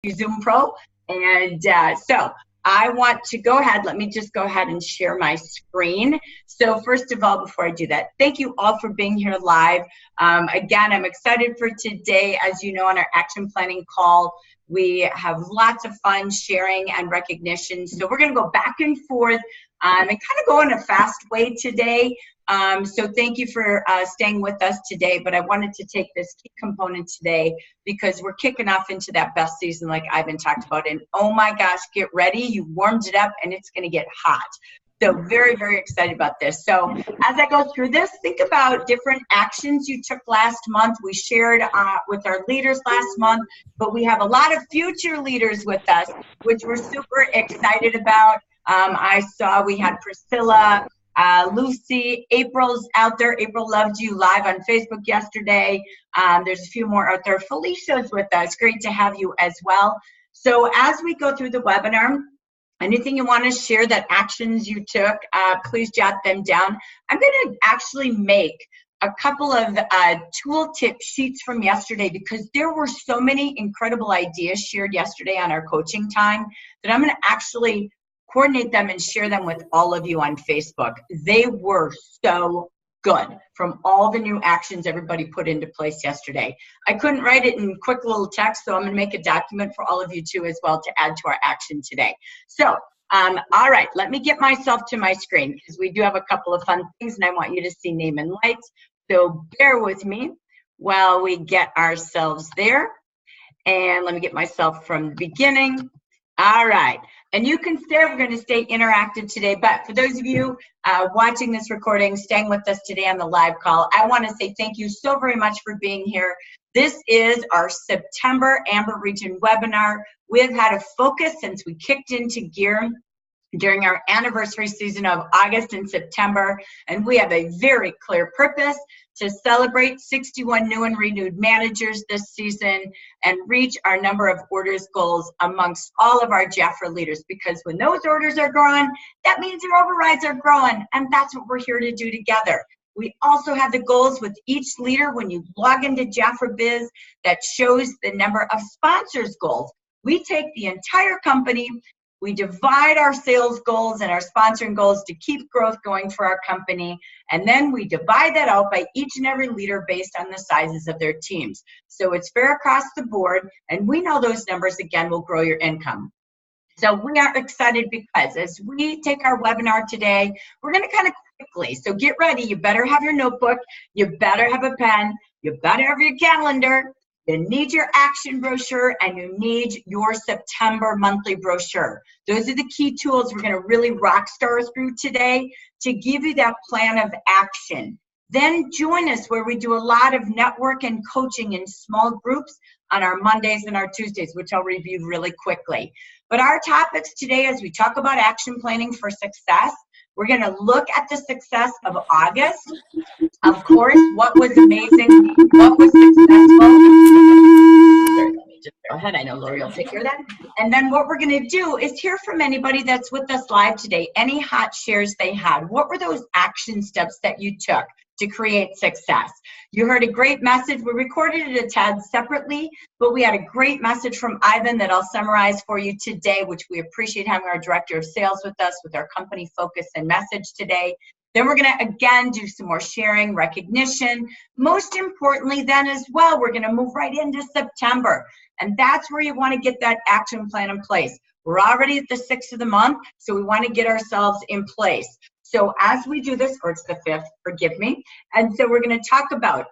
Zoom Pro. And so I want to go ahead. Let me just go ahead and share my screen. So first of all, before I do that, thank you all for being here live. Again, I'm excited for today. As you know, on our action planning call, we have lots of fun sharing and recognition. So we're going to go back and forth and kind of go in a fast way today. So thank you for staying with us today, but I wanted to take this key component today because we're kicking off into that best season like Ivan talked about. And oh my gosh, get ready. You warmed it up and it's going to get hot. So very, very excited about this. So as I go through this, think about different actions you took last month. We shared with our leaders last month, but we have a lot of future leaders with us, which we're super excited about. I saw we had Priscilla, Lucy, April's out there. April loved you live on Facebook yesterday. There's a few more out there. Felicia's with us. Great to have you as well. So as we go through the webinar, anything you want to share, that actions you took, please jot them down. I'm going to actually make a couple of tooltip sheets from yesterday because there were so many incredible ideas shared yesterday on our coaching time that I'm going to actually coordinate them and share them with all of you on Facebook. They were so good from all the new actions everybody put into place yesterday. I couldn't write it in quick little text, so I'm going to make a document for all of you too as well to add to our action today. So, all right, let me get myself to my screen because we do have a couple of fun things and I want you to see name and lights. So bear with me while we get ourselves there. And let me get myself from the beginning. All right. And you can stay, we're going to stay interactive today. But for those of you watching this recording, staying with us today on the live call, I want to say thank you so very much for being here. This is our September Amber Region webinar. We have had a focus since we kicked into gear during our anniversary season of August and September. And we have a very clear purpose to celebrate 61 new and renewed managers this season and reach our number of orders goals amongst all of our Jafra leaders. Because when those orders are growing, that means your overrides are growing. And that's what we're here to do together. We also have the goals with each leader when you log into Jafra Biz that shows the number of sponsors goals. We take the entire company, we divide our sales goals and our sponsoring goals to keep growth going for our company. And then we divide that out by each and every leader based on the sizes of their teams. So it's fair across the board. And we know those numbers, again, will grow your income. So we are excited because as we take our webinar today, we're going to kind of quickly. So get ready. You better have your notebook. You better have a pen. You better have your calendar. You need your action brochure and you need your September monthly brochure. Those are the key tools we're going to really rock star through today to give you that plan of action. Then join us where we do a lot of network and coaching in small groups on our Mondays and our Tuesdays, which I'll review really quickly. But our topics today, as we talk about action planning for success, we're going to look at the success of August. Of course, what was amazing, what was successful. Sorry, let me just go ahead. I know Lori will take care of that. And then what we're going to do is hear from anybody that's with us live today, any hot shares they had. What were those action steps that you took to create success? You heard a great message. We recorded it a tad separately, but we had a great message from Ivan that I'll summarize for you today, which we appreciate having our director of sales with us with our company focus and message today. Then we're going to, again, do some more sharing, recognition. Most importantly, then as well, we're going to move right into September. And that's where you want to get that action plan in place. We're already at the 6th of the month, so we want to get ourselves in place. So as we do this, or it's the 5th, forgive me. And so we're going to talk about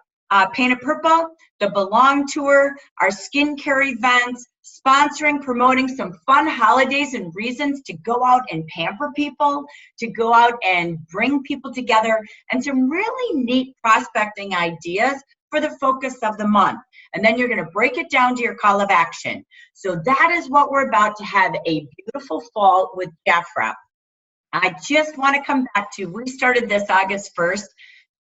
Paint It Purple, the Belong Tour, our skincare events, sponsoring, promoting some fun holidays and reasons to go out and pamper people, to go out and bring people together, and some really neat prospecting ideas for the focus of the month. And then you're going to break it down to your call of action. So that is what we're about to have a beautiful fall with Jafra. I just want to come back to, we started this August 1st.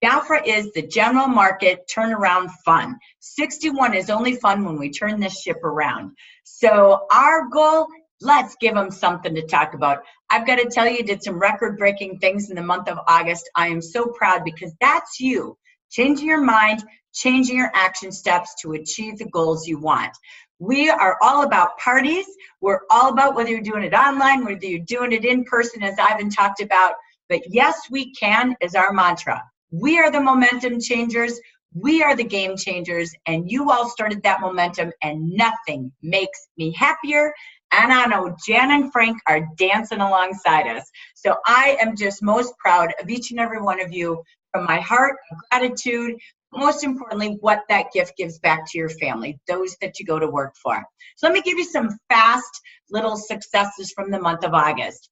Jafra is the general market turnaround fun. 61 is only fun when we turn this ship around. So our goal, let's give them something to talk about. I've got to tell you, did some record-breaking things in the month of August. I am so proud because that's you. Changing your mind, changing your action steps to achieve the goals you want. We are all about parties. We're all about whether you're doing it online, whether you're doing it in person, as Ivan talked about. But yes, we can is our mantra. We are the momentum changers. We are the game changers. And you all started that momentum, and nothing makes me happier. And I know Jan and Frank are dancing alongside us. So I am just most proud of each and every one of you, from my heart of gratitude. Most importantly, what that gift gives back to your family, those that you go to work for. So let me give you some fast little successes from the month of August.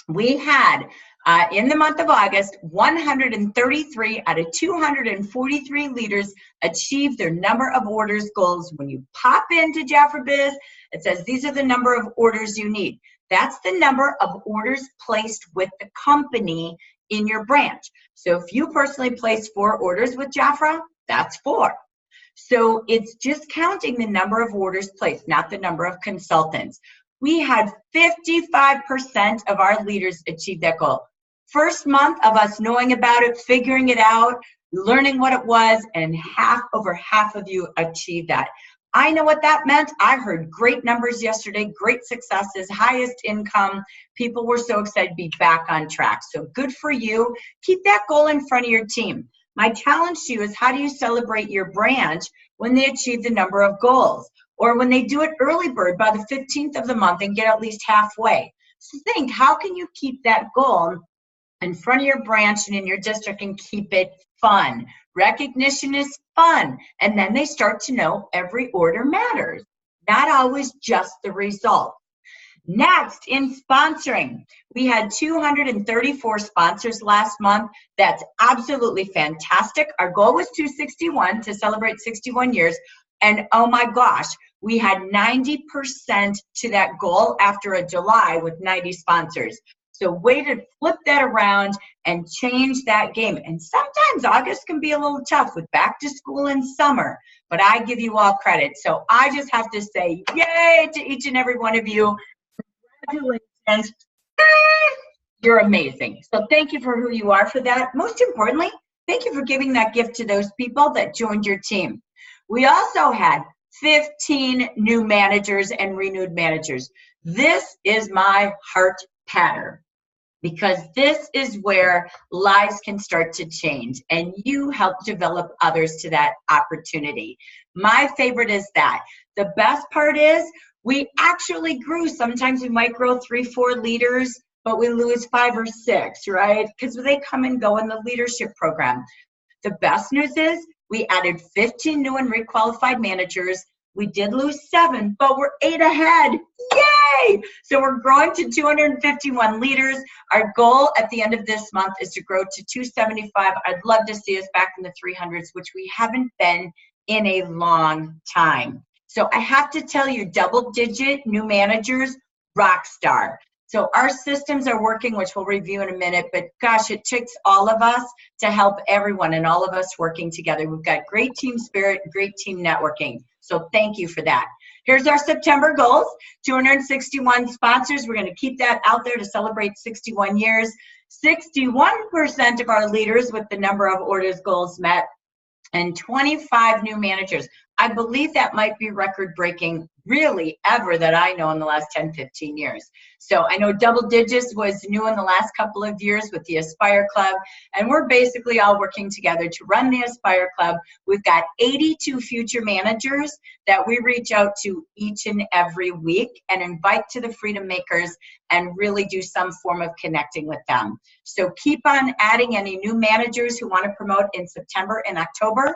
We had, in the month of August, 133 out of 243 leaders achieve their number of orders goals. When you pop into Jafra Biz, it says these are the number of orders you need. That's the number of orders placed with the company in your branch. So if you personally place 4 orders with Jafra, that's 4. So it's just counting the number of orders placed, not the number of consultants. We had 55% of our leaders achieve that goal. First month of us knowing about it, figuring it out, learning what it was, and over half of you achieved that. I know what that meant. I heard great numbers yesterday, great successes, highest income. People were so excited to be back on track. So good for you. Keep that goal in front of your team. My challenge to you is, how do you celebrate your branch when they achieve the number of goals? Or when they do it early bird by the 15th of the month and get at least halfway? So think, how can you keep that goal in front of your branch and in your district and keep it fun? Recognition is fun. And then they start to know every order matters, not always just the result. Next, in sponsoring, we had 234 sponsors last month. That's absolutely fantastic. Our goal was 261 to celebrate 61 years. And oh my gosh, we had 90% to that goal after a July with 90 sponsors. So way to flip that around and change that game. And sometimes August can be a little tough with back to school and summer, but I give you all credit. So I just have to say yay to each and every one of you. Congratulations. You're amazing. So thank you for who you are for that. Most importantly, thank you for giving that gift to those people that joined your team. We also had 15 new managers and renewed managers. This is my heart pattern, because this is where lives can start to change, and you help develop others to that opportunity. My favorite is that. The best part is we actually grew. Sometimes we might grow 3-4 leaders, but we lose 5 or 6, right? Because they come and go in the leadership program. The best news is we added 15 new and requalified managers. We did lose 7, but we're 8 ahead. Yay! So we're growing to 251 leaders. Our goal at the end of this month is to grow to 275. I'd love to see us back in the 300s, which we haven't been in a long time. So I have to tell you, double-digit new managers, rock star. So our systems are working, which we'll review in a minute, but gosh, it takes all of us to help everyone and all of us working together. We've got great team spirit, great team networking. So thank you for that. Here's our September goals, 261 sponsors. We're going to keep that out there to celebrate 61 years. 61% of our leaders with the number of orders goals met, and 25 new managers. I believe that might be record-breaking really ever that I know in the last 10, 15 years. So I know double digits was new in the last couple of years with the Aspire Club, and we're basically all working together to run the Aspire Club. We've got 82 future managers that we reach out to each and every week and invite to the Freedom Makers and really do some form of connecting with them. So keep on adding any new managers who want to promote in September and October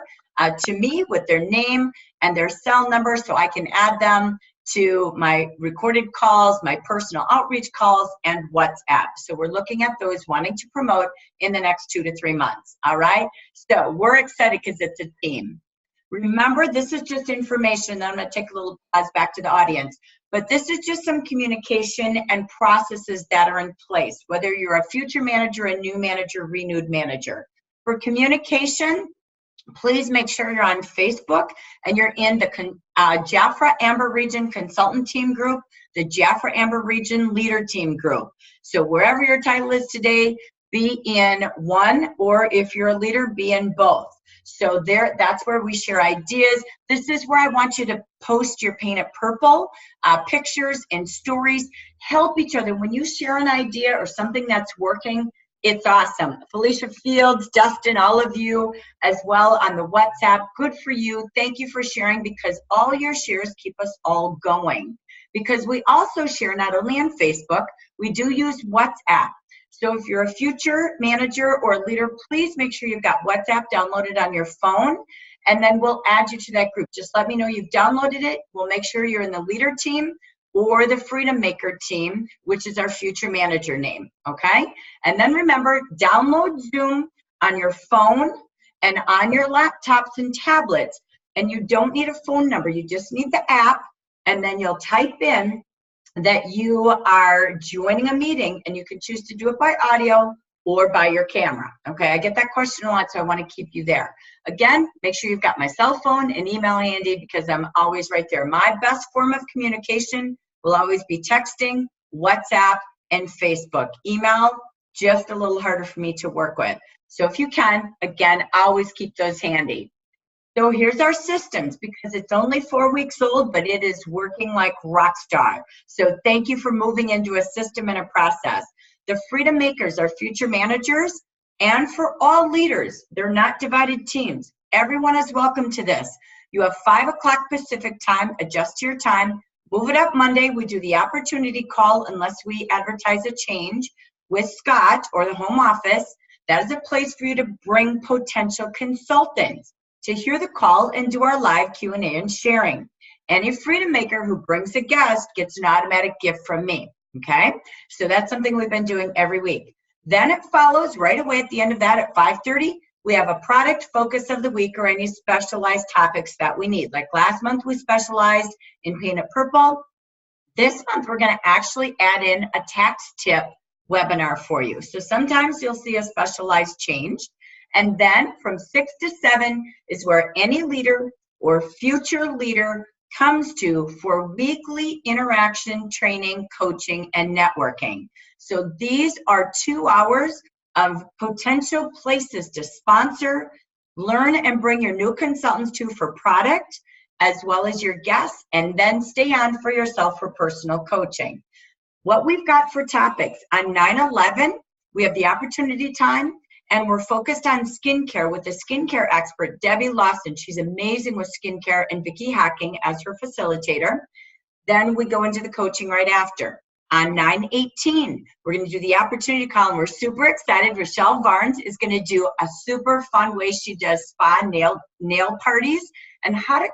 to me with their name and their cell number, so I can add them to my recorded calls, my personal outreach calls, and WhatsApp. So we're looking at those wanting to promote in the next 2 to 3 months, all right? So we're excited because it's a team. Remember, this is just information. I'm going to take a little pause back to the audience. But this is just some communication and processes that are in place, whether you're a future manager, a new manager, renewed manager. For communication, please make sure you're on Facebook and you're in the Jafra Amber Region Consultant Team Group, the Jafra Amber Region Leader Team Group. So wherever your title is today, be in one, or if you're a leader, be in both. So that's where we share ideas. This is where I want you to post your Paint It Purple pictures and stories. Help each other. When you share an idea or something that's working, it's awesome. Felicia Fields, Dustin, all of you as well on the WhatsApp. Good for you. Thank you for sharing, because all your shares keep us all going. Because we also share not only on Facebook, we do use WhatsApp. So if you're a future manager or leader, please make sure you've got WhatsApp downloaded on your phone, and then we'll add you to that group. Just let me know you've downloaded it. We'll make sure you're in the leader team or the Freedom Maker team, which is our future manager name, okay? And then remember, download Zoom on your phone and on your laptops and tablets, and you don't need a phone number. You just need the app, and then you'll type in that you are joining a meeting, and you can choose to do it by audio or by your camera, okay? I get that question a lot, so I want to keep you there. Again, make sure you've got my cell phone and email handy, because I'm always right there. My best form of communication will always be texting, WhatsApp, and Facebook. Email, just a little harder for me to work with. So if you can, again, always keep those handy. So here's our systems, because it's only 4 weeks old, but it is working like rock star. So thank you for moving into a system and a process. The Freedom Makers are future managers, and for all leaders, they're not divided teams. Everyone is welcome to this. You have 5 o'clock Pacific time, adjust to your time. Move it up Monday, we do the opportunity call unless we advertise a change with Scott or the home office. That is a place for you to bring potential consultants to hear the call and do our live Q&A and sharing. Any Freedom Maker who brings a guest gets an automatic gift from me, okay? So that's something we've been doing every week. Then it follows right away at the end of that at 5:30. We have a product focus of the week, or any specialized topics that we need. Like last month, we specialized in Paint It Purple. This month, we're going to actually add in a tax tip webinar for you. So sometimes you'll see a specialized change. And then from 6 to 7 is where any leader or future leader comes to for weekly interaction, training, coaching, and networking. So these are 2 hours of potential places to sponsor, learn, and bring your new consultants to for product, as well as your guests, and then stay on for yourself for personal coaching. What we've got for topics on 9/11, we have the opportunity time, and we're focused on skincare with the skincare expert, Debbie Lawson. She's amazing with skincare, and Vicki Hacking as her facilitator. Then we go into the coaching right after. On 9/18, we're going to do the opportunity call, and we're super excited. Rochelle Barnes is going to do a super fun way she does spa nail parties, and how to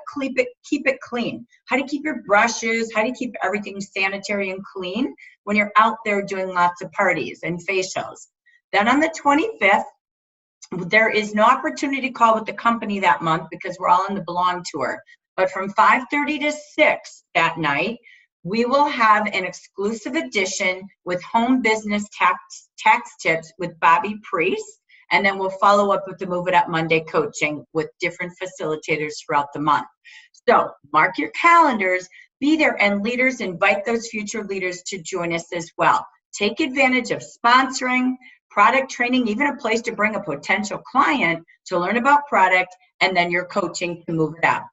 keep it clean, how to keep your brushes, how to keep everything sanitary and clean when you're out there doing lots of parties and facials. Then on the 25th, there is no opportunity call with the company that month because we're all on the Belong Tour. But from 5:30 to 6 that night, we will have an exclusive edition with home business tax tips with Bobby Priest. And then we'll follow up with the Move It Up Monday coaching with different facilitators throughout the month. So mark your calendars, be there, and leaders, invite those future leaders to join us as well. Take advantage of sponsoring, product training, even a place to bring a potential client to learn about product, and then your coaching to move it up.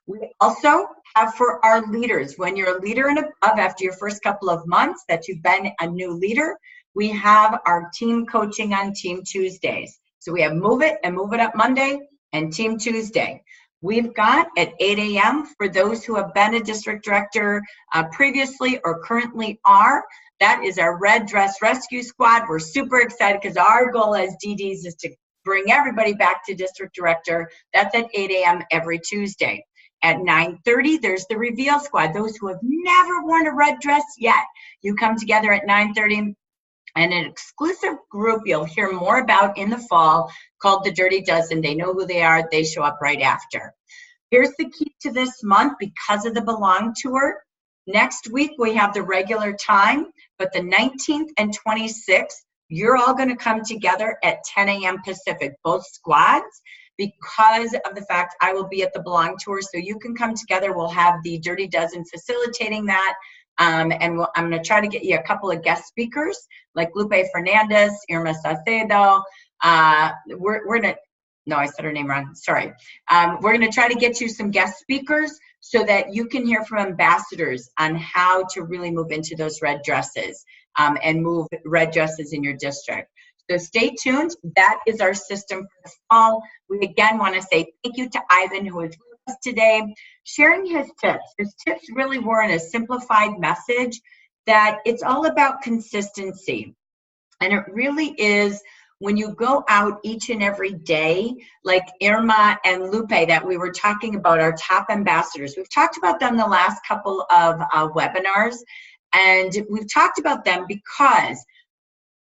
We also have for our leaders, when you're a leader and above after your first couple of months that you've been a new leader, we have our team coaching on Team Tuesdays. So we have Move It and Move It Up Monday and Team Tuesday. We've got at 8 a.m. for those who have been a district director previously or currently are. That is our Red Dress Rescue Squad. We're super excited because our goal as DDs is to bring everybody back to district director. That's at 8 a.m. every Tuesday. At 9:30, there's the Reveal Squad. Those who have never worn a red dress yet, you come together at 9:30. And an exclusive group you'll hear more about in the fall called the Dirty Dozen. They know who they are. They show up right after. Here's the key to this month because of the Belong Tour. Next week, we have the regular time, but the 19th and 26th, you're all going to come together at 10 a.m. Pacific, both squads, because of the fact I will be at the Belong Tour. So you can come together. We'll have the Dirty Dozen facilitating that. And I'm going to try to get you a couple of guest speakers like Lupe Fernandez, Irma Salcedo. We're going to no, I said her name wrong. Sorry. We're going to try to get you some guest speakers so that you can hear from ambassadors on how to really move into those red dresses and move red dresses in your district. So stay tuned. That is our system for the fall. We again want to say thank you to Ivan, who is with us today, sharing his tips. His tips really were in a simplified message that it's all about consistency. And it really is when you go out each and every day, like Irma and Lupe that we were talking about, our top ambassadors. We've talked about them the last couple of webinars, and we've talked about them because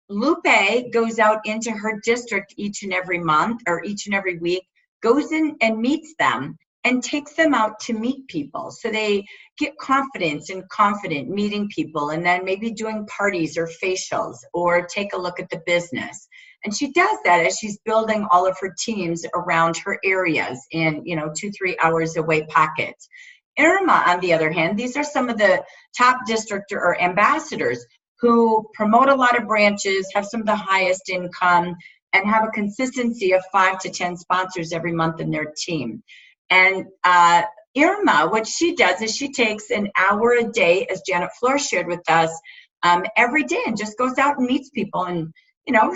Lupe goes out into her district each and every month or each and every week, goes in and meets them and takes them out to meet people. So they get confidence and confident meeting people and then maybe doing parties or facials or take a look at the business. And she does that as she's building all of her teams around her areas in, 2-3 hours away pockets. Irma, on the other hand, these are some of the top district or ambassadors who promote a lot of branches, have some of the highest income, and have a consistency of 5 to 10 sponsors every month in their team. And Irma, what she does is she takes an hour a day, as Janet Flores shared with us, every day and just goes out and meets people. And,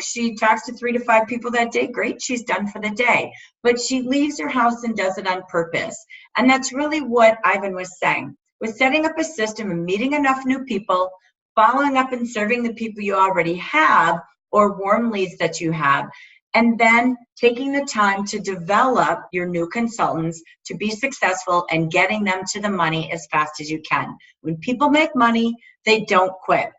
she talks to 3 to 5 people that day. Great, she's done for the day. But she leaves her house and does it on purpose. And that's really what Ivan was saying. Was setting up a system and meeting enough new people, following up and serving the people you already have or warm leads that you have, and then taking the time to develop your new consultants to be successful and getting them to the money as fast as you can. When people make money, they don't quit.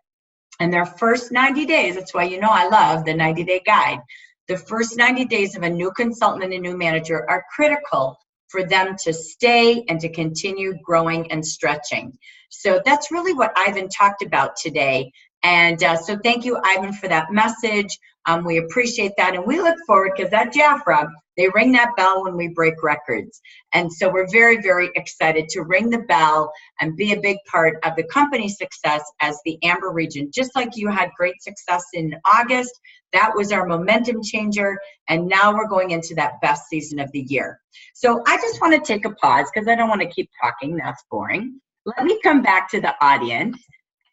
And their first 90 days, that's why I love the 90-day guide. The first 90 days of a new consultant and a new manager are critical for them to stay and to continue growing and stretching. So that's really what Ivan talked about today. And so thank you, Ivan, for that message. We appreciate that. And we look forward, because at Jafra, they ring that bell when we break records. And so we're very, very excited to ring the bell and be a big part of the company's success as the Amber region. Just like you had great success in August, that was our momentum changer. And now we're going into that best season of the year. So I just want to take a pause because I don't want to keep talking. That's boring. Let me come back to the audience.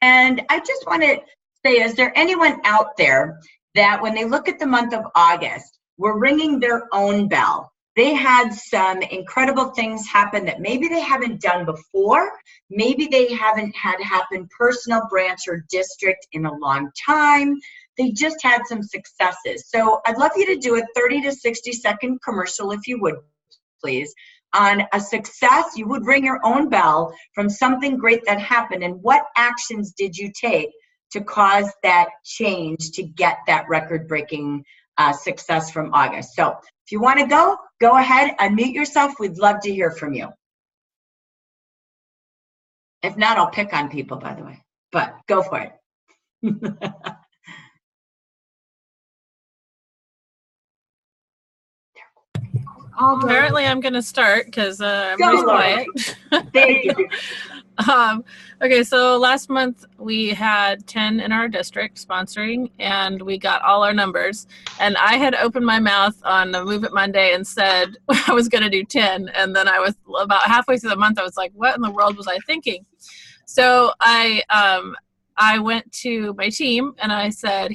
And I just want to say, is there anyone out there that when they look at the month of August, were ringing their own bell? They had some incredible things happen that maybe they haven't done before. Maybe they haven't had happen personal, branch, or district in a long time. They just had some successes. So I'd love you to do a 30 to 60 second commercial, if you would, please, on a success. You would ring your own bell from something great that happened, and what actions did you take to cause that change to get that record-breaking success from August. So if you want to go ahead, unmute yourself. We'd love to hear from you. If not, I'll pick on people, by the way, but go for it. Apparently, I'm going to start because I'm really quiet. Thank you. Okay, so last month we had 10 in our district sponsoring, and we got all our numbers. And I had opened my mouth on the Move It Monday and said I was going to do 10. And then I was about halfway through the month, I was like, what in the world was I thinking? So I went to my team and I said,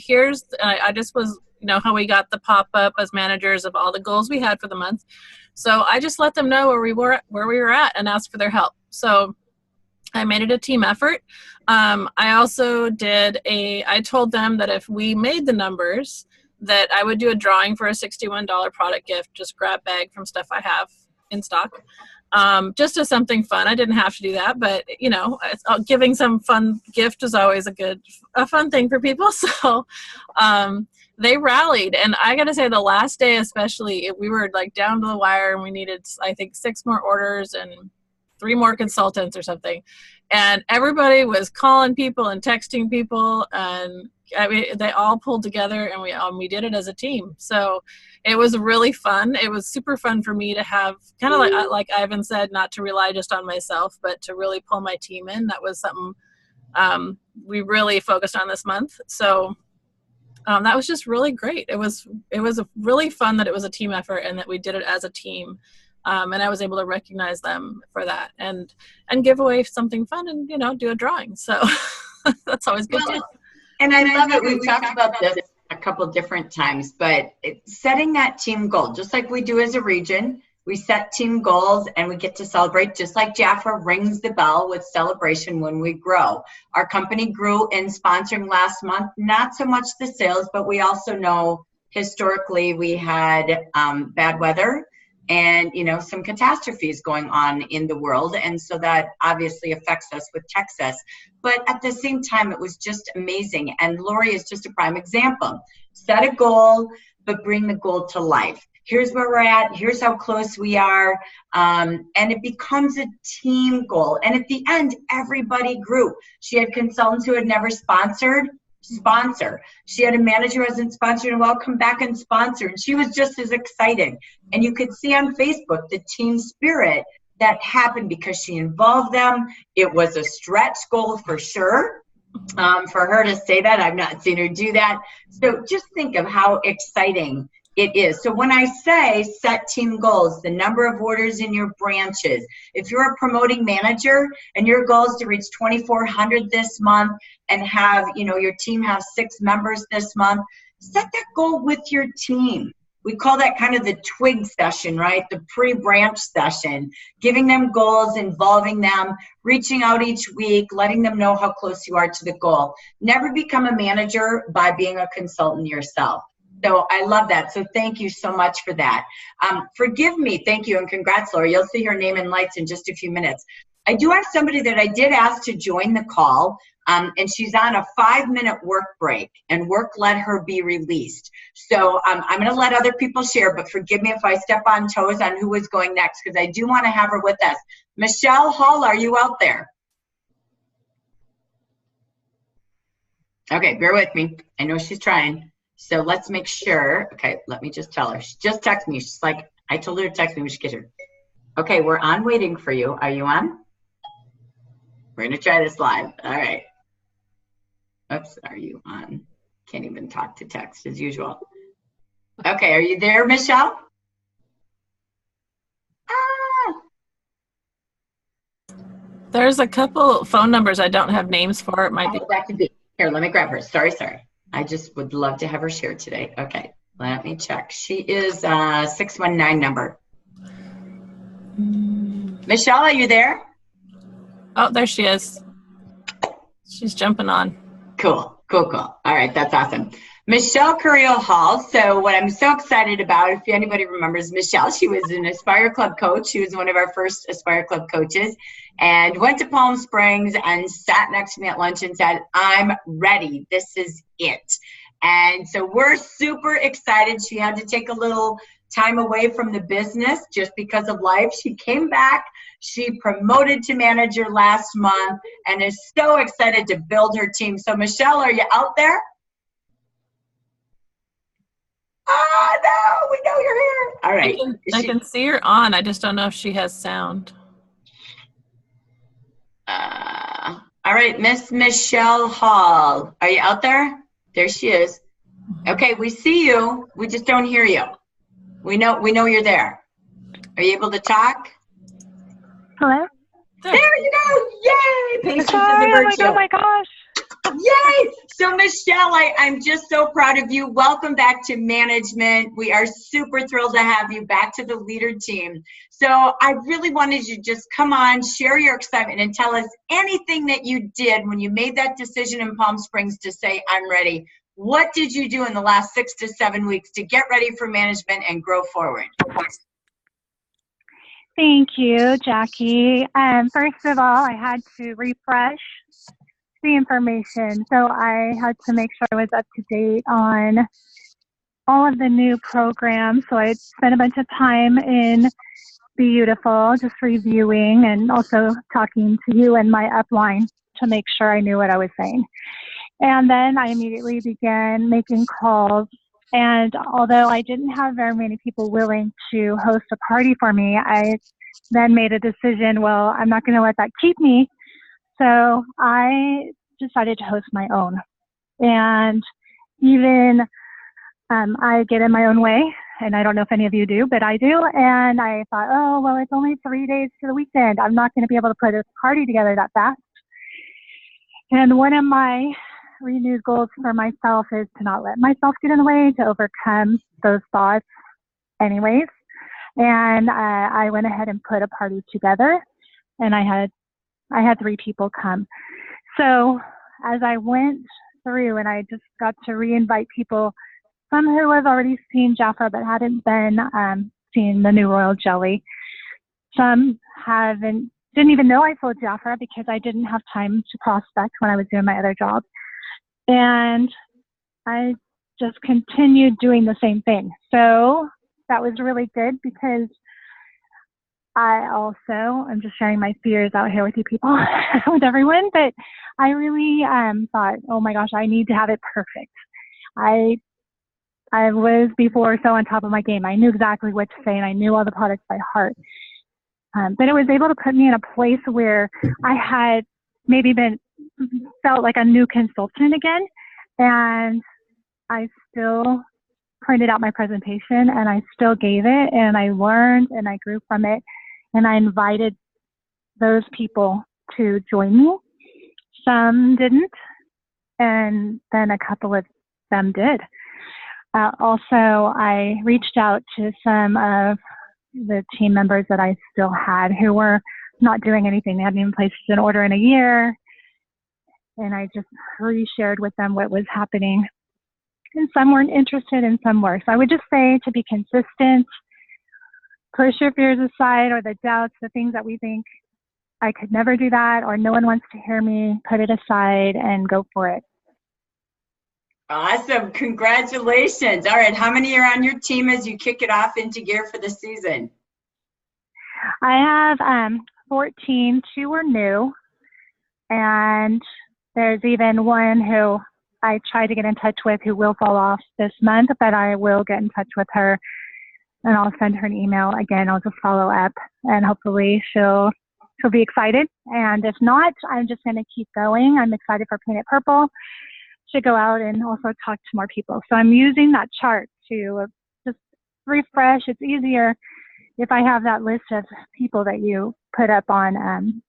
I just was, how we got the pop-up as managers of all the goals we had for the month. So I just let them know where we were at and asked for their help. So I made it a team effort. I also I told them that if we made the numbers, that I would do a drawing for a $61 product gift, just grab bag from stuff I have in stock. Just as something fun. I didn't have to do that, but giving some fun gift is always a fun thing for people. So they rallied, and I gotta say the last day especially, we were like down to the wire, and we needed, I think, 6 more orders and 3 more consultants or something. And everybody was calling people and texting people, and I mean, they all pulled together, and we did it as a team. So it was really fun. It was super fun for me to have, kind of like Ivan said, not to rely just on myself, but to really pull my team in. That was something we really focused on this month. So that was just really great. It was really fun that it was a team effort and that we did it as a team. And I was able to recognize them for that and give away something fun and, do a drawing. So that's always good too. And I love it. We've talked about this a couple different times, but setting that team goal, just like we do as a region, we set team goals and we get to celebrate, just like Jaffa rings the bell with celebration when we grow. Our company grew in sponsoring last month, not so much the sales, but we also know historically we had bad weather and, some catastrophes going on in the world. And so that obviously affects us with Texas. But at the same time, it was just amazing. And Lori is just a prime example. Set a goal, but bring the goal to life. Here's where we're at. Here's how close we are. And it becomes a team goal. And at the end, everybody grew. She had consultants who had never sponsored, sponsor. She had a manager who hasn't sponsored and welcome back and sponsor. And she was just as excited. And you could see on Facebook the team spirit that happened because she involved them. It was a stretch goal for sure. For her to say that, I've not seen her do that. So just think of how exciting it is. So when I say set team goals, the number of orders in your branches, if you're a promoting manager and your goal is to reach 2,400 this month and have, your team have 6 members this month, set that goal with your team. We call that kind of the twig session, right? The pre-branch session, giving them goals, involving them, reaching out each week, letting them know how close you are to the goal. Never become a manager by being a consultant yourself. So I love that. So thank you so much for that. Forgive me. Thank you. And congrats, Laura. You'll see her name in lights in just a few minutes. I do have somebody that I did ask to join the call, and she's on a 5-minute work break, and work let her be released. So I'm going to let other people share, but forgive me if I step on toes on who is going next, because I do want to have her with us. Michelle Hall, are you out there? Okay, bear with me. I know she's trying. So let's make sure. Okay, let me just tell her. She just texted me. She's like, I told her to text me when she gets here. Okay, we're on waiting for you. Are you on? We're going to try this live. All right. Oops, are you on? Can't even talk to text as usual. Okay, are you there, Michelle? There's a couple phone numbers I don't have names for. It might be. That could be. Here, let me grab her. Sorry. I just would love to have her share today. Okay, let me check. She is 619 number. Michelle, are you there? Oh, there she is. She's jumping on. Cool. All right, that's awesome. Michelle Carrillo Hall. So what I'm so excited about, if anybody remembers Michelle, she was an Aspire Club coach. She was one of our first Aspire Club coaches and went to Palm Springs and sat next to me at lunch and said, I'm ready. This is it. And so we're super excited. She had to take a little time away from the business just because of life. She came back. She promoted to manager last month and is so excited to build her team. So Michelle, are you out there? Oh, no, we know you're here. All right. I can see her on. I just don't know if she has sound. All right, Miss Michelle Hall. Are you out there? There she is. Okay, we see you. We just don't hear you. We know you're there. Are you able to talk? Hello? There you go. Yay! Patience is a virtue. Oh my gosh. Yay! So Michelle, I'm just so proud of you. Welcome back to management. We are super thrilled to have you back to the leader team. So I really wanted you to just come on, share your excitement, and tell us anything that you did when you made that decision in Palm Springs to say, I'm ready. What did you do in the last 6 to 7 weeks to get ready for management and grow forward? Thank you, Jackie. First of all, I had to refresh the information. So I had to make sure I was up to date on all of the new programs. So I spent a bunch of time in Beautiful, just reviewing and also talking to you and my upline to make sure I knew what I was saying. And then I immediately began making calls. And although I didn't have very many people willing to host a party for me, I then made a decision, well, I'm not going to let that keep me. So I decided to host my own. And even I get in my own way, and I don't know if any of you do, but I do. And I thought, oh, well, it's only 3 days to the weekend. I'm not going to be able to put a party together that fast. And one of my renewed goals for myself is to not let myself get in the way, to overcome those thoughts anyways. And I went ahead and put a party together, and I had 3 people come. So as I went through, and I just got to re-invite people, some who have already seen Jafra but hadn't been seen the new royal jelly. Some didn't even know I sold Jafra because I didn't have time to prospect when I was doing my other job. And I just continued doing the same thing. So that was really good because I'm just sharing my fears out here with you people, with everyone, but I really thought, oh my gosh, I need to have it perfect. I was before so on top of my game. I knew exactly what to say, and I knew all the products by heart. But it was able to put me in a place where I had maybe felt like a new consultant again, and I still printed out my presentation, and I still gave it, and I learned, and I grew from it, and I invited those people to join me. Some didn't, and then a couple of them did. Also, I reached out to some of the team members that I still had who were not doing anything. They hadn't even placed an order in a year. And I just re-shared with them what was happening. And some weren't interested and some were. So I would just say to be consistent, push your fears aside or the doubts, the things that we think I could never do that or no one wants to hear me, put it aside and go for it. Awesome. Congratulations. All right. How many are on your team as you kick it off into gear for the season? I have 14. 2 are new. And there's even one who I tried to get in touch with who will fall off this month, but I will get in touch with her and I'll send her an email. Again, I'll just follow up and hopefully she'll be excited. And if not, I'm just going to keep going. I'm excited for Paint It Purple to go out and also talk to more people. So I'm using that chart to just refresh. It's easier if I have that list of people that you put up on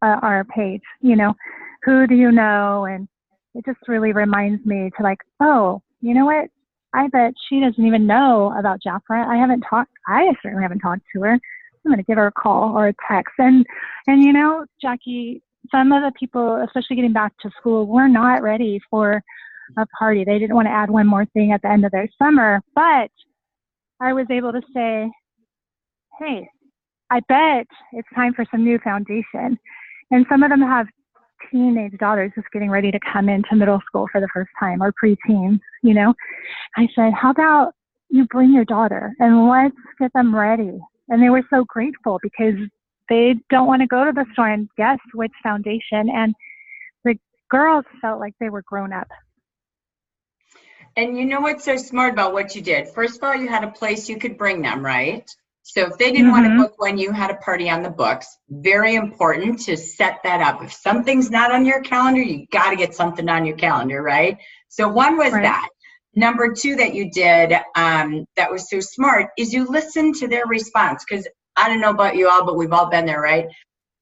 our page, you know, who do you know? And it just really reminds me to like, oh, you know what? I bet she doesn't even know about Jafra. I certainly haven't talked to her. I'm going to give her a call or a text. And you know, Jackie, some of the people, especially getting back to school, were not ready for a party. They didn't want to add one more thing at the end of their summer. But I was able to say, hey, I bet it's time for some new foundation. And some of them have teenage daughters just getting ready to come into middle school for the first time or preteens, you know. I said, how about you bring your daughter and let's get them ready. And they were so grateful because they don't want to go to the store and guess which foundation. And the girls felt like they were grown up. And you know what's so smart about what you did? First of all, you had a place you could bring them, right? So if they didn't want to book when you had a party on the books, very important to set that up. If something's not on your calendar, you got to get something on your calendar, right? So one was that. Number 2 that you did that was so smart is you listened to their response. Because I don't know about you all, but we've all been there, right?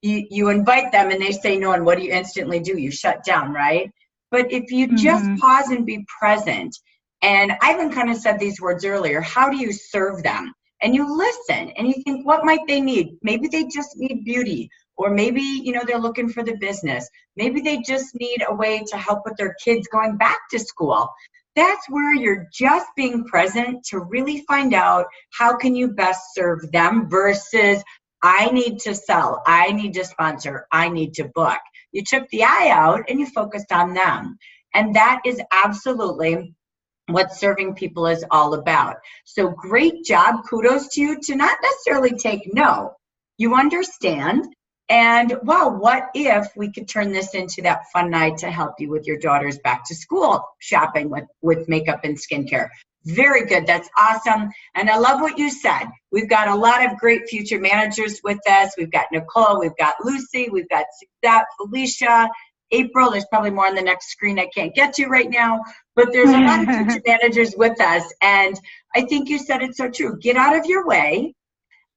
You invite them and they say no, and what do you instantly do? You shut down, right? But if you just pause and be present, and Ivan kind of said these words earlier, how do you serve them? And you listen and you think, what might they need? Maybe they just need beauty, or maybe, you know, they're looking for the business. Maybe they just need a way to help with their kids going back to school. That's where you're just being present to really find out how can you best serve them versus I need to sell, I need to sponsor, I need to book. You took the I out and you focused on them. And that is absolutely what serving people is all about. So great job. Kudos to you to not necessarily take no. You understand. And wow, what if we could turn this into that fun night to help you with your daughter's back to school shopping with makeup and skincare? Very good. That's awesome. And I love what you said. We've got a lot of great future managers with us. We've got Nicole, we've got Lucy, we've got Suzette, Felicia, April. There's probably more on the next screen I can't get to right now, but there's a lot of teacher managers with us. And I think you said it so true. Get out of your way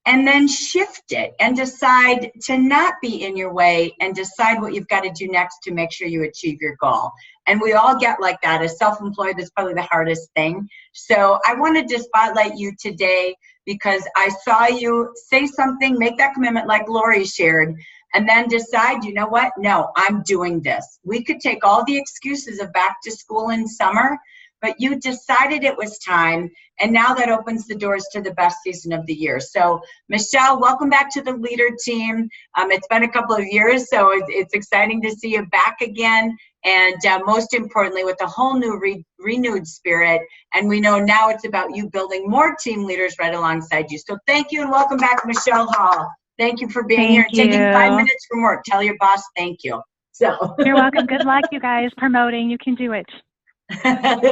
and then shift it and decide to not be in your way and decide what you've got to do next to make sure you achieve your goal. And we all get like that. As self-employed, that's probably the hardest thing. So I wanted to spotlight you today because I saw you say something, make that commitment like Lori shared, and then decide, you know what? No, I'm doing this. We could take all the excuses of back to school in summer, but you decided it was time, and now that opens the doors to the best season of the year. So, Michelle, welcome back to the leader team. It's been a couple of years, so it's exciting to see you back again, and most importantly, with a whole new renewed spirit, and we know now it's about you building more team leaders right alongside you. So thank you, and welcome back, Michelle Hall. Thank you for being here and taking 5 minutes from work. Tell your boss thank you. So you're welcome. Good luck, you guys, promoting. You can do it.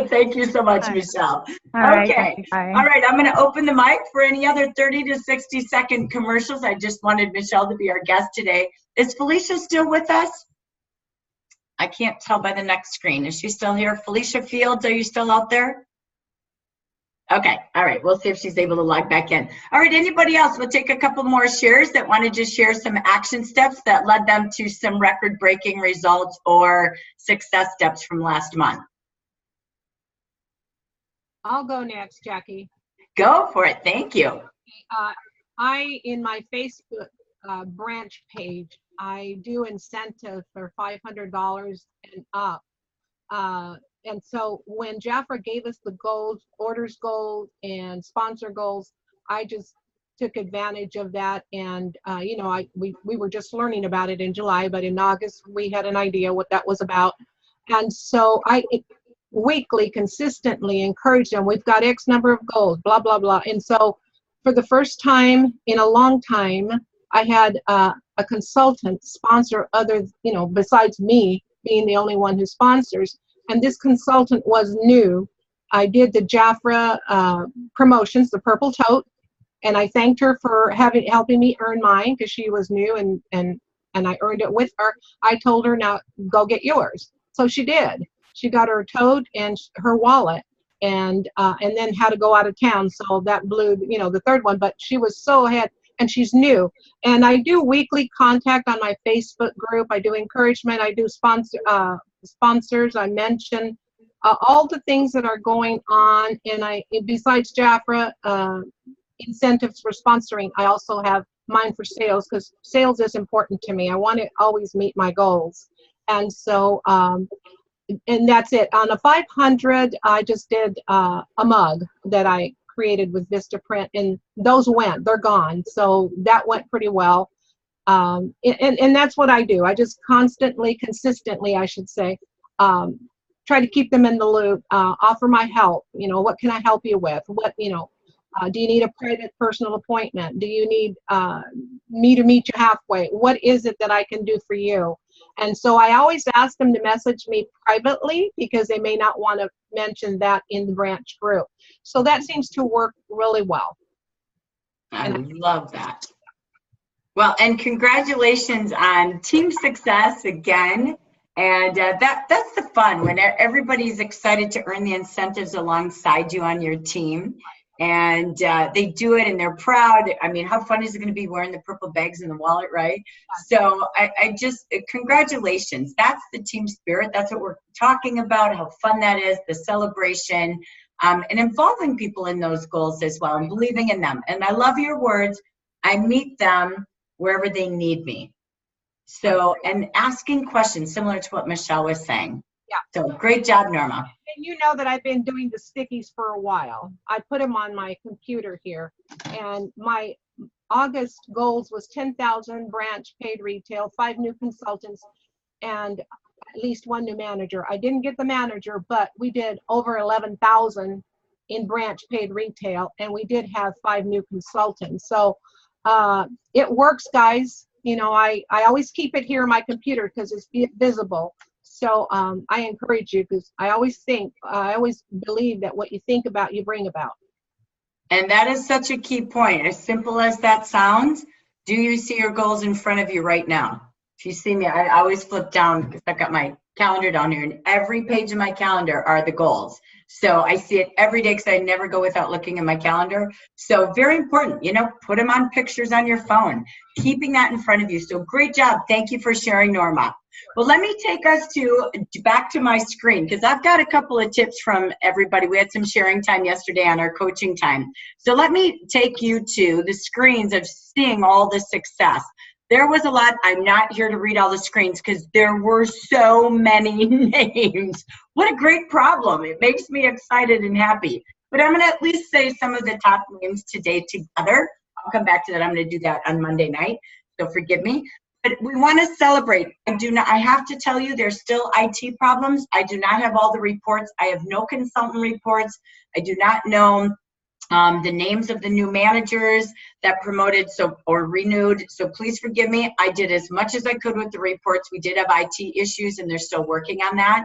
Thank you so much, Michelle. All right, okay. All right. I'm going to open the mic for any other 30 to 60 second commercials. I just wanted Michelle to be our guest today. Is Felicia still with us? I can't tell by the next screen. Is she still here? Felicia Fields, are you still out there? Okay. All right. We'll see if she's able to log back in. All right. Anybody else? We'll take a couple more shares that want to just share some action steps that led them to some record-breaking results or success steps from last month. I'll go next, Jackie. Go for it. Thank you. In my Facebook branch page, I do incentive for $500 and up. And so when Jafra gave us the goals, orders goals and sponsor goals, I just took advantage of that. And, we were just learning about it in July, but in August, we had an idea what that was about. And so I weekly consistently encourage them. We've got X number of goals, blah, blah, blah. And so for the first time in a long time, I had a consultant sponsor besides me being the only one who sponsors. And this consultant was new. I did the Jafra promotions, the purple tote, and I thanked her for helping me earn mine because she was new and I earned it with her. I told her, now go get yours. So she did. She got her tote and her wallet, and then had to go out of town. So that blew, the third one. But she was so ahead, and she's new. And I do weekly contact on my Facebook group. I do encouragement. I do sponsors. I mention all the things that are going on. And besides Jafra incentives for sponsoring, I also have mine for sales because sales is important to me. I want to always meet my goals, and so. And that's it. On a 500, I just did a mug that I created with Vistaprint, and those they're gone. So that went pretty well. And that's what I do. I just consistently, I should say, try to keep them in the loop, offer my help. What can I help you with? What, do you need a private personal appointment? Do you need me to meet you halfway? What is it that I can do for you? And so I always ask them to message me privately because they may not want to mention that in the branch group. So that seems to work really well. I love that. Well, and congratulations on team success again. And that's the fun when everybody's excited to earn the incentives alongside you on your team. And they do it and they're proud. I mean, how fun is it going to be wearing the purple bags in the wallet, right? So I just, congratulations. That's the team spirit. That's what we're talking about, how fun that is, the celebration, and involving people in those goals as well and believing in them. And I love your words. I meet them wherever they need me. So, and asking questions similar to what Michelle was saying. Yeah. So great job, Norma. And you know that I've been doing the stickies for a while. I put them on my computer here, and my August goals was 10,000 branch paid retail, 5 new consultants, and at least 1 new manager. I didn't get the manager, but we did over 11,000 in branch paid retail, and we did have 5 new consultants. So it works, guys. I always keep it here on my computer because it's visible. So I encourage you because I always believe that what you think about, you bring about. And that is such a key point. As simple as that sounds, do you see your goals in front of you right now? If you see me, I always flip down because I've got my calendar down here, and every page of my calendar are the goals. So I see it every day because I never go without looking at my calendar. So very important, you know, put them on pictures on your phone, keeping that in front of you. So great job. Thank you for sharing, Norma. Well, let me take us back to my screen because I've got a couple of tips from everybody. We had some sharing time yesterday on our coaching time. So let me take you to the screens of seeing all the success. There was a lot. I'm not here to read all the screens because there were so many names. What a great problem. It makes me excited and happy. But I'm going to at least say some of the top names today together. I'll come back to that. I'm going to do that on Monday night, so forgive me. But we want to celebrate. I have to tell you, there's still IT problems. I do not have all the reports. I have no consultant reports. I do not know the names of the new managers that promoted or renewed. So please forgive me. I did as much as I could with the reports. We did have IT issues and they're still working on that.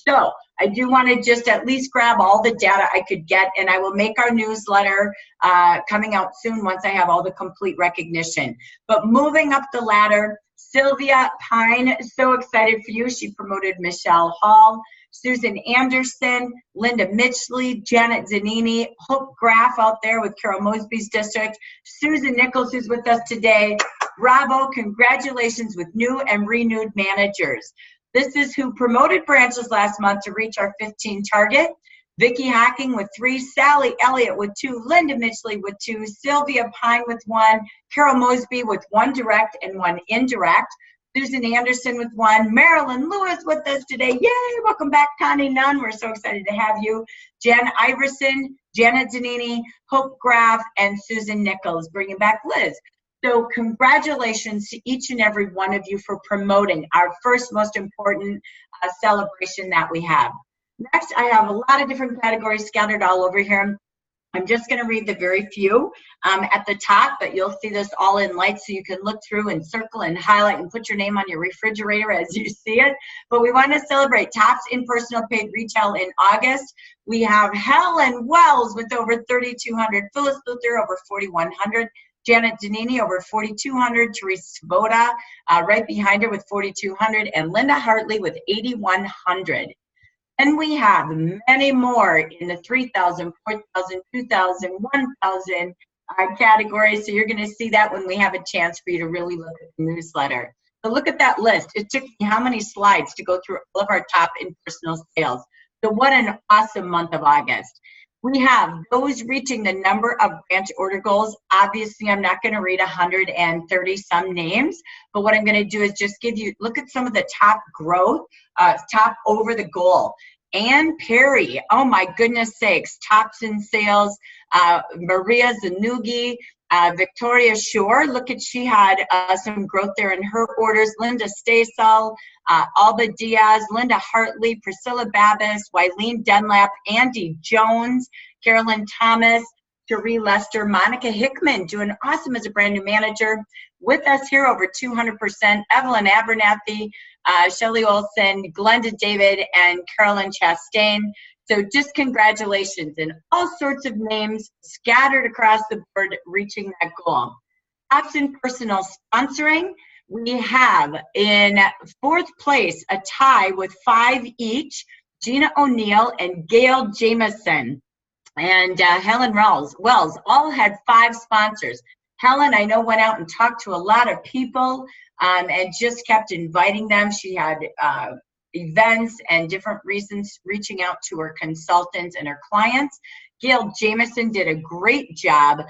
So I do want to just at least grab all the data I could get, and I will make our newsletter coming out soon once I have all the complete recognition. But moving up the ladder, Sylvia Pine, so excited for you. She promoted Michelle Hall. Susan Anderson, Linda Mitchley, Janet Zanini, Hope Graff out there with Carol Mosby's district, Susan Nichols, who's with us today. Bravo, congratulations with new and renewed managers. This is who promoted branches last month to reach our 15 target. Vicki Hacking with 3, Sally Elliott with 2, Linda Mitchley with 2, Sylvia Pine with 1, Carol Mosby with 1 direct and 1 indirect. Susan Anderson with 1, Marilyn Lewis with us today. Yay, welcome back, Connie Nunn. We're so excited to have you. Jen Iverson, Janet Zanini, Hope Graff, and Susan Nichols, bringing back Liz. So congratulations to each and every one of you for promoting our first most important celebration that we have. Next, I have a lot of different categories scattered all over here. I'm just going to read the very few at the top, but you'll see this all in lights so you can look through and circle and highlight and put your name on your refrigerator as you see it. But we want to celebrate tops in personal paid retail in August. We have Helen Wells with over 3,200, Phyllis Luther over 4,100, Janet Danini over 4,200, Teresa Svoboda right behind her with 4,200, and Linda Hartley with 8,100. And we have many more in the 3,000, 4,000, 2,000, 1,000 categories. So you're going to see that when we have a chance for you to really look at the newsletter. So look at that list. It took me how many slides to go through all of our top in personal sales. So what an awesome month of August. We have those reaching the number of branch order goals. Obviously, I'm not going to read 130 some names, but what I'm going to do is just give you, look at some of the top growth, top over the goal. Ann Perry, oh my goodness sakes, tops in sales. Maria Zanugi, Victoria Shore, look at, she had some growth there in her orders. Linda Stasel, Alba Diaz, Linda Hartley, Priscilla Babis, Wileen Dunlap, Andy Jones, Carolyn Thomas, Cherie Lester, Monica Hickman, doing awesome as a brand new manager. With us here over 200%, Evelyn Abernathy, Shelly Olson, Glenda David, and Carolyn Chastain. So just congratulations, and all sorts of names scattered across the board reaching that goal. Tops in personal sponsoring, we have in 4th place a tie with 5 each, Gina O'Neill and Gail Jamison. And Helen Wells all had 5 sponsors. Helen, I know, went out and talked to a lot of people and just kept inviting them. She had events and different reasons reaching out to her consultants and her clients. Gail Jamison did a great job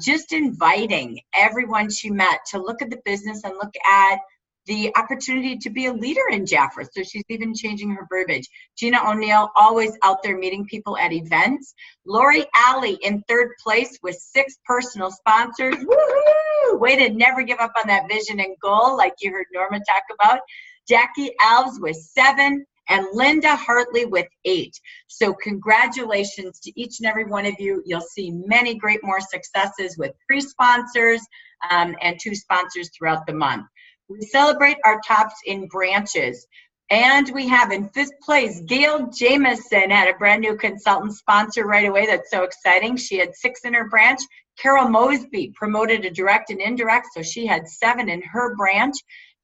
just inviting everyone she met to look at the business and look at the opportunity to be a leader in Jaffa. So she's even changing her verbiage. Gina O'Neill, always out there meeting people at events. Lori Alley in 3rd place with 6 personal sponsors. Woohoo! Way to never give up on that vision and goal like you heard Norma talk about. Jackie Alves with 7 and Linda Hartley with 8. So congratulations to each and every one of you. You'll see many great more successes with 3 sponsors and 2 sponsors throughout the month. We celebrate our tops in branches. And we have in 5th place, Gail Jamison had a brand new consultant sponsor right away. That's so exciting. She had 6 in her branch. Carol Mosby promoted a direct and indirect, so she had 7 in her branch.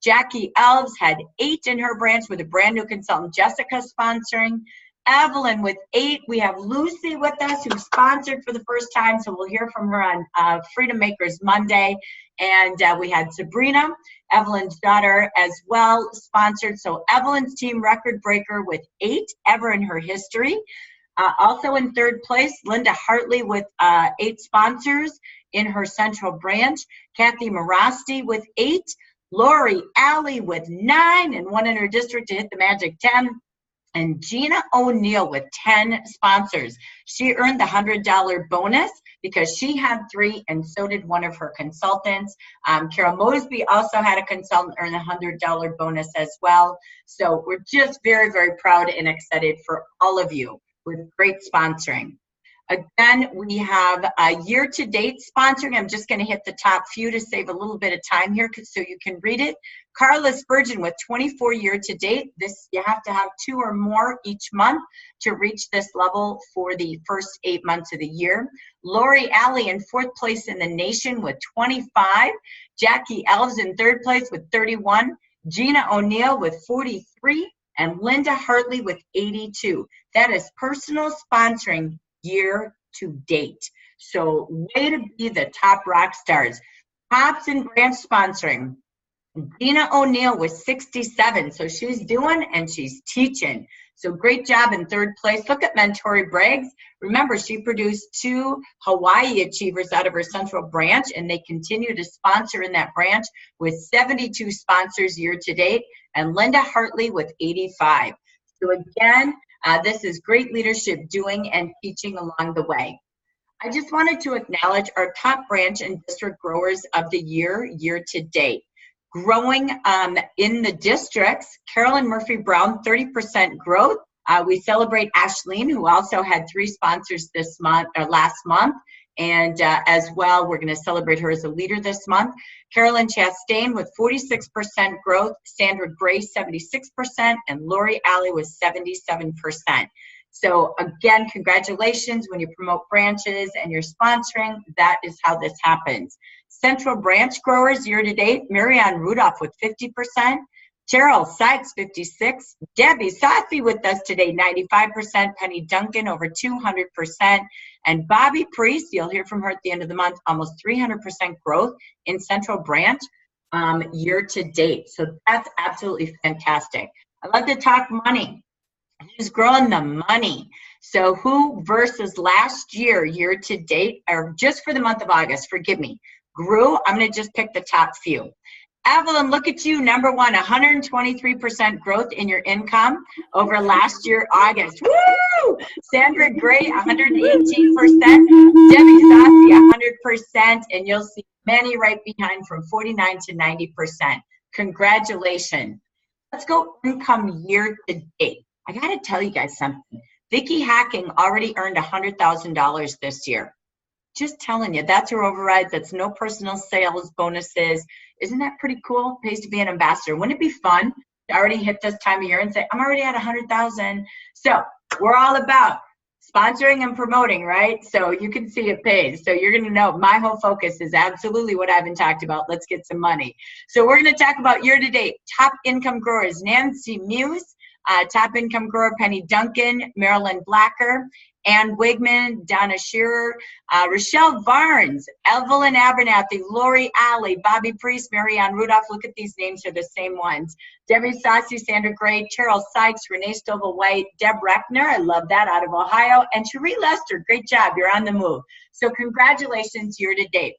Jackie Elves had 8 in her branch with a brand new consultant, Jessica, sponsoring. Evelyn with 8. We have Lucy with us who sponsored for the first time, so we'll hear from her on Freedom Makers Monday. And we had Sabrina, Evelyn's daughter, as well, sponsored. So Evelyn's team record breaker with 8 ever in her history. Also in third place, Linda Hartley with 8 sponsors in her central branch. Kathy Morasti with 8. Lori Alley with 9 and 1 in her district to hit the magic 10. And Gina O'Neill with 10 sponsors. She earned the $100 bonus because she had 3 and so did one of her consultants. Carol Mosby also had a consultant earn the $100 bonus as well. So we're just very, very proud and excited for all of you with great sponsoring. Again, we have a year-to-date sponsoring. I'm just going to hit the top few to save a little bit of time here so you can read it. Carla Spurgeon with 24 year-to-date. This, you have to have 2 or more each month to reach this level for the first 8 months of the year. Lori Alley in 4th place in the nation with 25. Jackie Elves in 3rd place with 31. Gina O'Neill with 43. And Linda Hartley with 82. That is personal sponsoring year to date. So way to be the top rock stars. Tops and branch sponsoring. Gina O'Neill was 67. So she's doing and she's teaching. So great job in 3rd place. Look at Mentori Braggs. Remember, she produced 2 Hawaii achievers out of her central branch, and they continue to sponsor in that branch with 72 sponsors year to date, and Linda Hartley with 85. So again, this is great leadership doing and teaching along the way. I just wanted to acknowledge our top branch and district growers of the year to date. Growing in the districts, Carolyn Murphy Brown, 30% growth. We celebrate Ashleen, who also had 3 sponsors this month or last month. And as well, we're going to celebrate her as a leader this month. Carolyn Chastain with 46% growth, Sandra Gray 76%, and Lori Alley with 77%. So again, congratulations when you promote branches and you're sponsoring. That is how this happens. Central branch growers year to date, Marianne Rudolph with 50%, Cheryl Sykes 56, Debbie Saucy with us today 95%, Penny Duncan over 200%, and Bobby Priest, you'll hear from her at the end of the month, almost 300% growth in Central Branch year to date. So that's absolutely fantastic. I love to talk money. Who's growing the money? So who versus last year to date, or just for the month of August, forgive me, grew? I'm going to just pick the top few. Evelyn, look at you, number 1, 123% growth in your income over last year, August. Woo! Sandra Gray, 118%. Debbie Saucy, 100%. And you'll see many right behind from 49 to 90%. Congratulations. Let's go income year to date. I got to tell you guys something. Vicki Hacking already earned $100,000 this year. Just telling you, that's her overrides. That's no personal sales bonuses. Isn't that pretty cool? Pays to be an ambassador. Wouldn't it be fun to already hit this time of year and say, I'm already at 100,000. So we're all about sponsoring and promoting, right? So you can see it pays. So you're going to know my whole focus is absolutely what I haven't talked about. Let's get some money. So we're going to talk about year to date. Top income growers, Nancy Muse. Top income grower, Penny Duncan, Marilyn Blacker, Ann Wigman, Donna Shearer, Rochelle Barnes, Evelyn Abernathy, Lori Alley, Bobby Priest, Marianne Rudolph. Look at these names, are the same ones. Debbie Saucy, Sandra Gray, Cheryl Sykes, Renee Stovall-White, Deb Reckner, I love that, out of Ohio, and Cherie Lester. Great job, you're on the move. So congratulations year to date.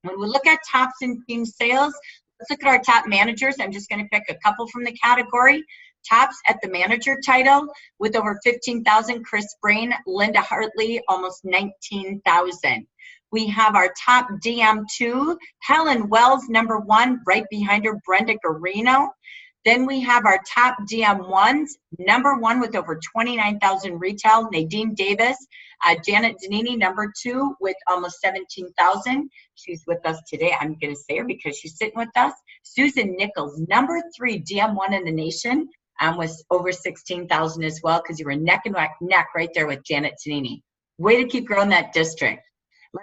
When we look at tops in team sales, let's look at our top managers. I'm just going to pick a couple from the category. Tops at the manager title with over 15,000, Chris Brain, Linda Hartley, almost 19,000. We have our top DM2, Helen Wells, number 1, right behind her, Brenda Garino. Then we have our top DM1s, number 1 with over 29,000 retail, Nadine Davis. Janet Zanini, number 2 with almost 17,000. She's with us today. I'm going to say her because she's sitting with us. Susan Nichols, number 3 DM1 in the nation. Was over 16,000 as well, because you were neck and neck right there with Janet Zanini. Way to keep growing that district.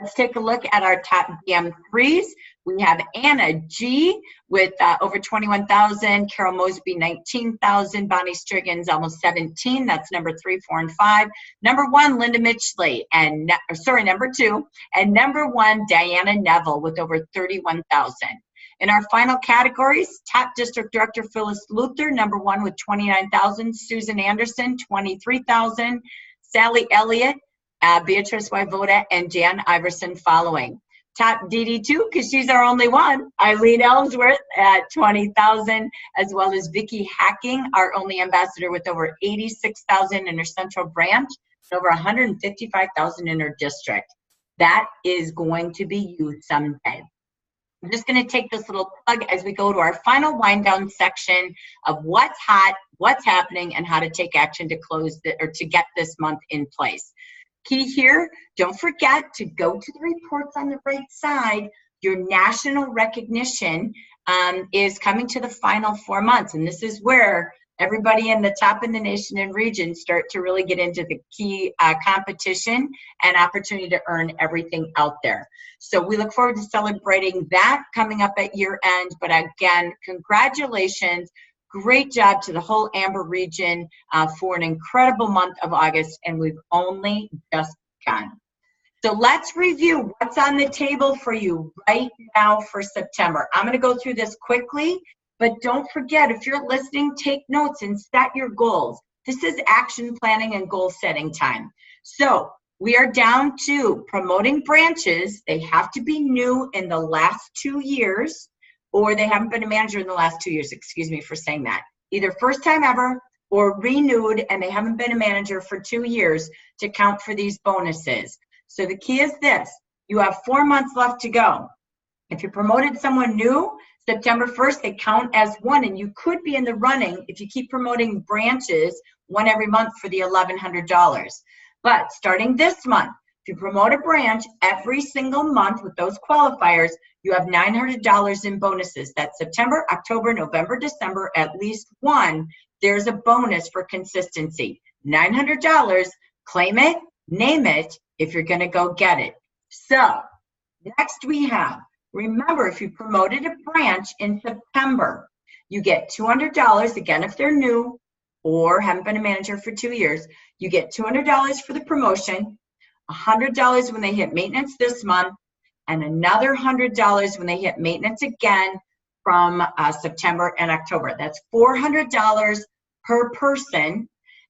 Let's take a look at our top DM3s. We have Anna G with over 21,000, Carol Mosby 19,000, Bonnie Striggins almost 17. That's number 3, 4, and 5. Number 1, Linda Mitchley, and number 2, and number 1, Diana Neville with over 31,000. In our final categories, top district director Phyllis Luther, number 1 with 29,000, Susan Anderson 23,000, Sally Elliott, Beatrice Waivoda, and Jan Iverson following. Top DD2, because she's our only one, Eileen Ellsworth at 20,000, as well as Vicki Hacking, our only ambassador with over 86,000 in her central branch, and over 155,000 in her district. That is going to be you someday. I'm just going to take this little plug as we go to our final wind down section of what's hot, what's happening, and how to take action to close or to get this month in place. Key here, don't forget to go to the reports on the right side. Your national recognition is coming to the final 4 months, and this is where everybody in the top in the nation and region start to really get into the key competition and opportunity to earn everything out there. So we look forward to celebrating that coming up at year end. But again, congratulations. Great job to the whole Amber region for an incredible month of August, and we've only just begun. So let's review what's on the table for you right now for September. I'm going to go through this quickly, but don't forget, if you're listening, take notes and set your goals. This is action planning and goal setting time. So we are down to promoting branches. They have to be new in the last 2 years, or they haven't been a manager in the last 2 years. Excuse me for saying that. Either first time ever or renewed, and they haven't been a manager for 2 years to count for these bonuses. So the key is this: you have 4 months left to go. If you promoted someone new, September 1st, they count as one, and you could be in the running if you keep promoting branches one every month for the $1,100. But starting this month, if you promote a branch every single month with those qualifiers, you have $900 in bonuses. That's September, October, November, December, at least one. There's a bonus for consistency. $900, claim it, name it, if you're gonna go get it. So next we have, remember, if you promoted a branch in September, you get $200, again, if they're new or haven't been a manager for 2 years, you get $200 for the promotion, $100 when they hit maintenance this month, and another $100 when they hit maintenance again from September and October. That's $400 per person,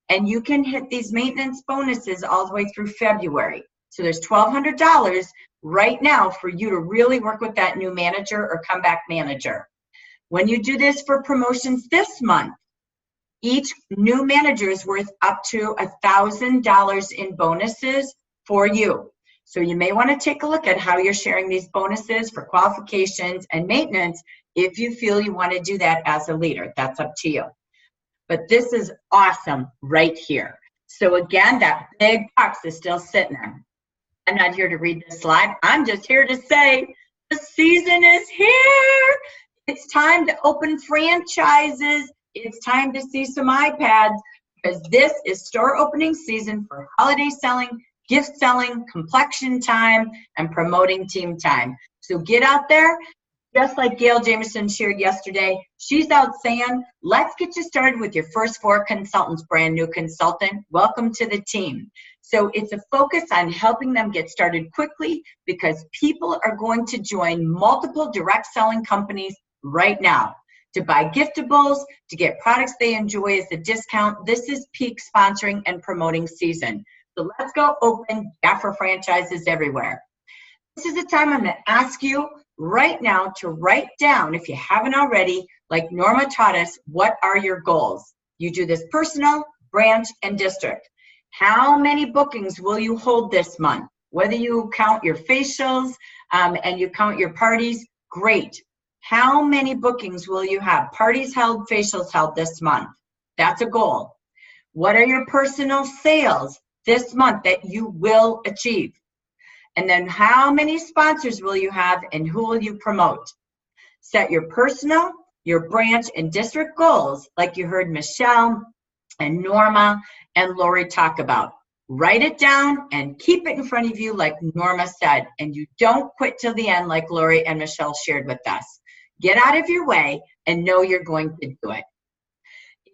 and you can hit these maintenance bonuses all the way through February. So there's $1,200 right now for you to really work with that new manager or comeback manager. When you do this for promotions this month, each new manager is worth up to $1,000 in bonuses for you. So you may want to take a look at how you're sharing these bonuses for qualifications and maintenance if you feel you want to do that as a leader. That's up to you. But this is awesome right here. So again, that big box is still sitting there. I'm not here to read this live. I'm just here to say the season is here. It's time to open franchises. It's time to see some iPads, because this is store opening season for holiday selling, gift selling, complexion time, and promoting team time. So get out there. Just like Gail Jameson shared yesterday, she's out saying, let's get you started with your first 4 consultants, brand new consultant. Welcome to the team. So it's a focus on helping them get started quickly, because people are going to join multiple direct selling companies right now to buy giftables, to get products they enjoy as a discount. This is peak sponsoring and promoting season. So let's go open Jaffa franchises everywhere. This is the time I'm going to ask you right now to write down, if you haven't already, like Norma taught us, what are your goals? You do this personal, branch, and district. How many bookings will you hold this month? Whether you count your facials and you count your parties, great. How many bookings will you have? Parties held, facials held this month. That's a goal. What are your personal sales this month that you will achieve? And then how many sponsors will you have and who will you promote? Set your personal, your branch, and district goals like you heard Michelle and Norma and Lori talk about. Write it down and keep it in front of you like Norma said, and you don't quit till the end like Lori and Michelle shared with us. Get out of your way and know you're going to do it.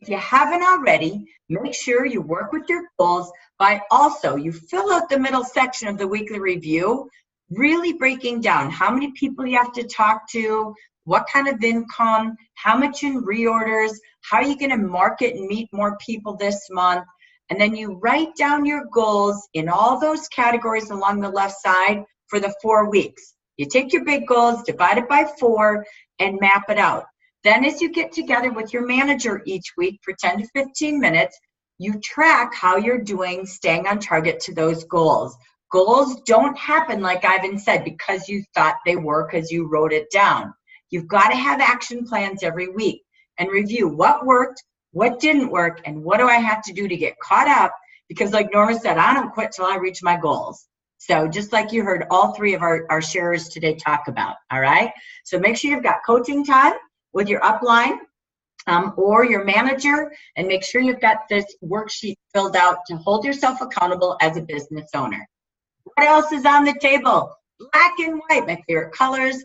If you haven't already, make sure you work with your goals by also, you fill out the middle section of the weekly review, really breaking down how many people you have to talk to, what kind of income, how much in reorders, how are you going to market and meet more people this month. And then you write down your goals in all those categories along the left side for the 4 weeks. You take your big goals, divide it by 4, and map it out. Then as you get together with your manager each week for 10 to 15 minutes, you track how you're doing staying on target to those goals. Goals don't happen, like Ivan said, because you thought they were because you wrote it down. You've got to have action plans every week and review what worked, what didn't work, and what do I have to do to get caught up? Because like Norma said, I don't quit till I reach my goals. So just like you heard all 3 of our sharers today talk about, all right? So make sure you've got coaching time with your upline or your manager, and make sure you've got this worksheet filled out to hold yourself accountable as a business owner. What else is on the table? Black and white, my favorite colors.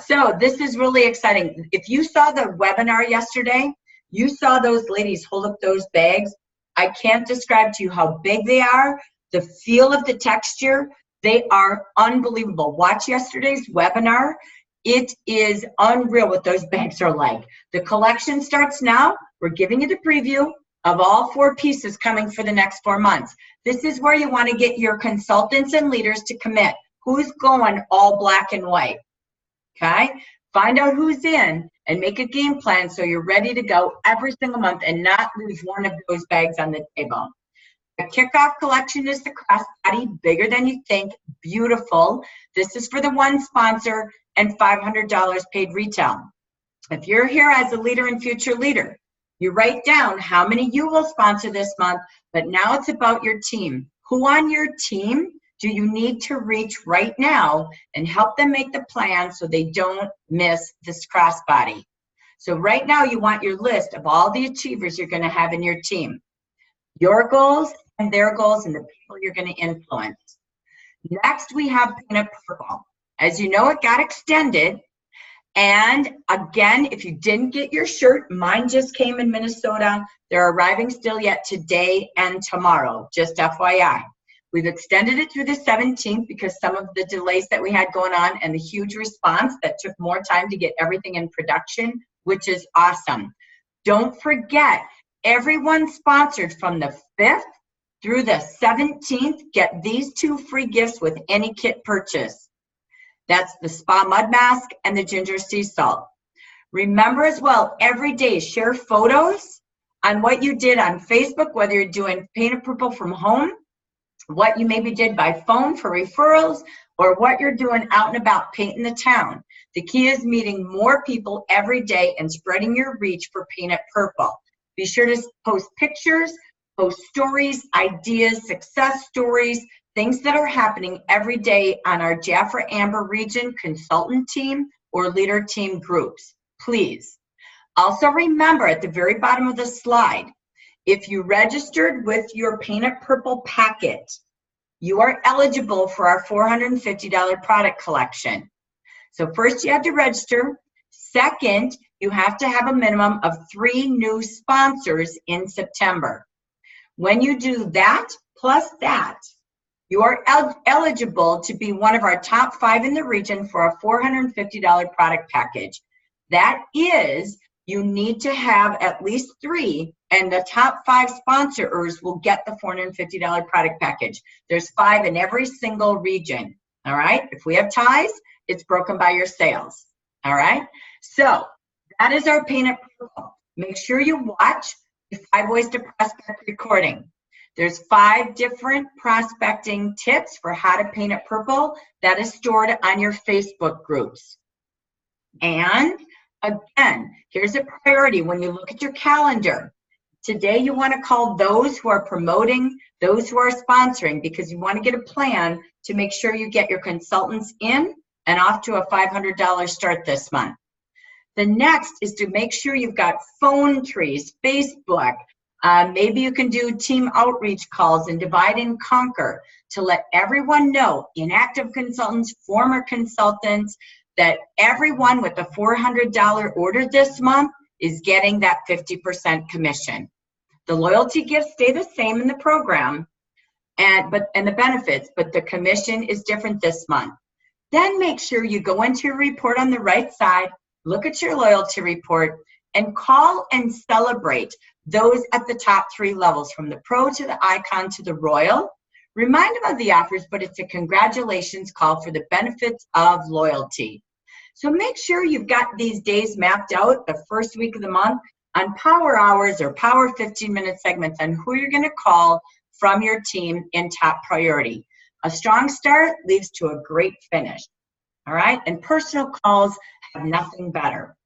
So this is really exciting. If you saw the webinar yesterday, you saw those ladies hold up those bags. I can't describe to you how big they are, the feel of the texture. They are unbelievable. Watch yesterday's webinar. It is unreal what those bags are like. The collection starts now. We're giving you the preview of all 4 pieces coming for the next 4 months. This is where you want to get your consultants and leaders to commit. Who's going all black and white? Okay? Find out who's in and make a game plan so you're ready to go every single month and not lose one of those bags on the table. The kickoff collection is the Crossbody, bigger than you think, beautiful. This is for the 1 sponsor and $500 paid retail. If you're here as a leader and future leader, you write down how many you will sponsor this month, but now it's about your team. Who on your team do you need to reach right now and help them make the plan so they don't miss this Crossbody? So right now you want your list of all the achievers you're going to have in your team, your goals and their goals and the people you're going to influence. Next, we have Peanut Purple. As you know, it got extended. And again, if you didn't get your shirt, mine just came in Minnesota. They're arriving still yet today and tomorrow, just FYI. We've extended it through the 17th because some of the delays that we had going on and the huge response that took more time to get everything in production, which is awesome. Don't forget, everyone sponsored from the 5th through the 17th get these 2 free gifts with any kit purchase. That's the Spa Mud Mask and the Ginger Sea Salt. Remember as well, every day share photos on what you did on Facebook, whether you're doing Painted Purple from home, what you maybe did by phone for referrals, or what you're doing out and about painting the town. The key is meeting more people every day and spreading your reach for Painted Purple. Be sure to post pictures, post stories, ideas, success stories, things that are happening every day on our Jaffra Amber Region consultant team or leader team groups, please. Also remember at the very bottom of the slide, if you registered with your Painted Purple packet, you are eligible for our $450 product collection. So first you have to register. Second, you have to have a minimum of 3 new sponsors in September. When you do that, plus that, you are eligible to be one of our top 5 in the region for a $450 product package. That is, you need to have at least 3, and the top 5 sponsors will get the $450 product package. There's 5 in every single region, all right? If we have ties, it's broken by your sales, all right? So that is our Painted Purple. Make sure you watch the 5 Ways to Prospect recording. There's 5 different prospecting tips for how to paint it purple that is stored on your Facebook groups. And again, here's a priority when you look at your calendar. Today you want to call those who are promoting, those who are sponsoring, because you want to get a plan to make sure you get your consultants in and off to a $500 start this month. The next is to make sure you've got phone trees, Facebook, Maybe you can do team outreach calls and divide and conquer to let everyone know, inactive consultants, former consultants, that everyone with a $400 order this month is getting that 50% commission. The loyalty gifts stay the same in the program and the benefits, but the commission is different this month. Then make sure you go into your report on the right side, look at your loyalty report, and call and celebrate those at the top 3 levels, from the pro to the icon to the royal. Remind them of the offers, but it's a congratulations call for the benefits of loyalty. So make sure you've got these days mapped out the first week of the month on power hours or power 15-minute segments on who you're going to call from your team in top priority. A strong start leads to a great finish. All right, and personal calls have nothing better.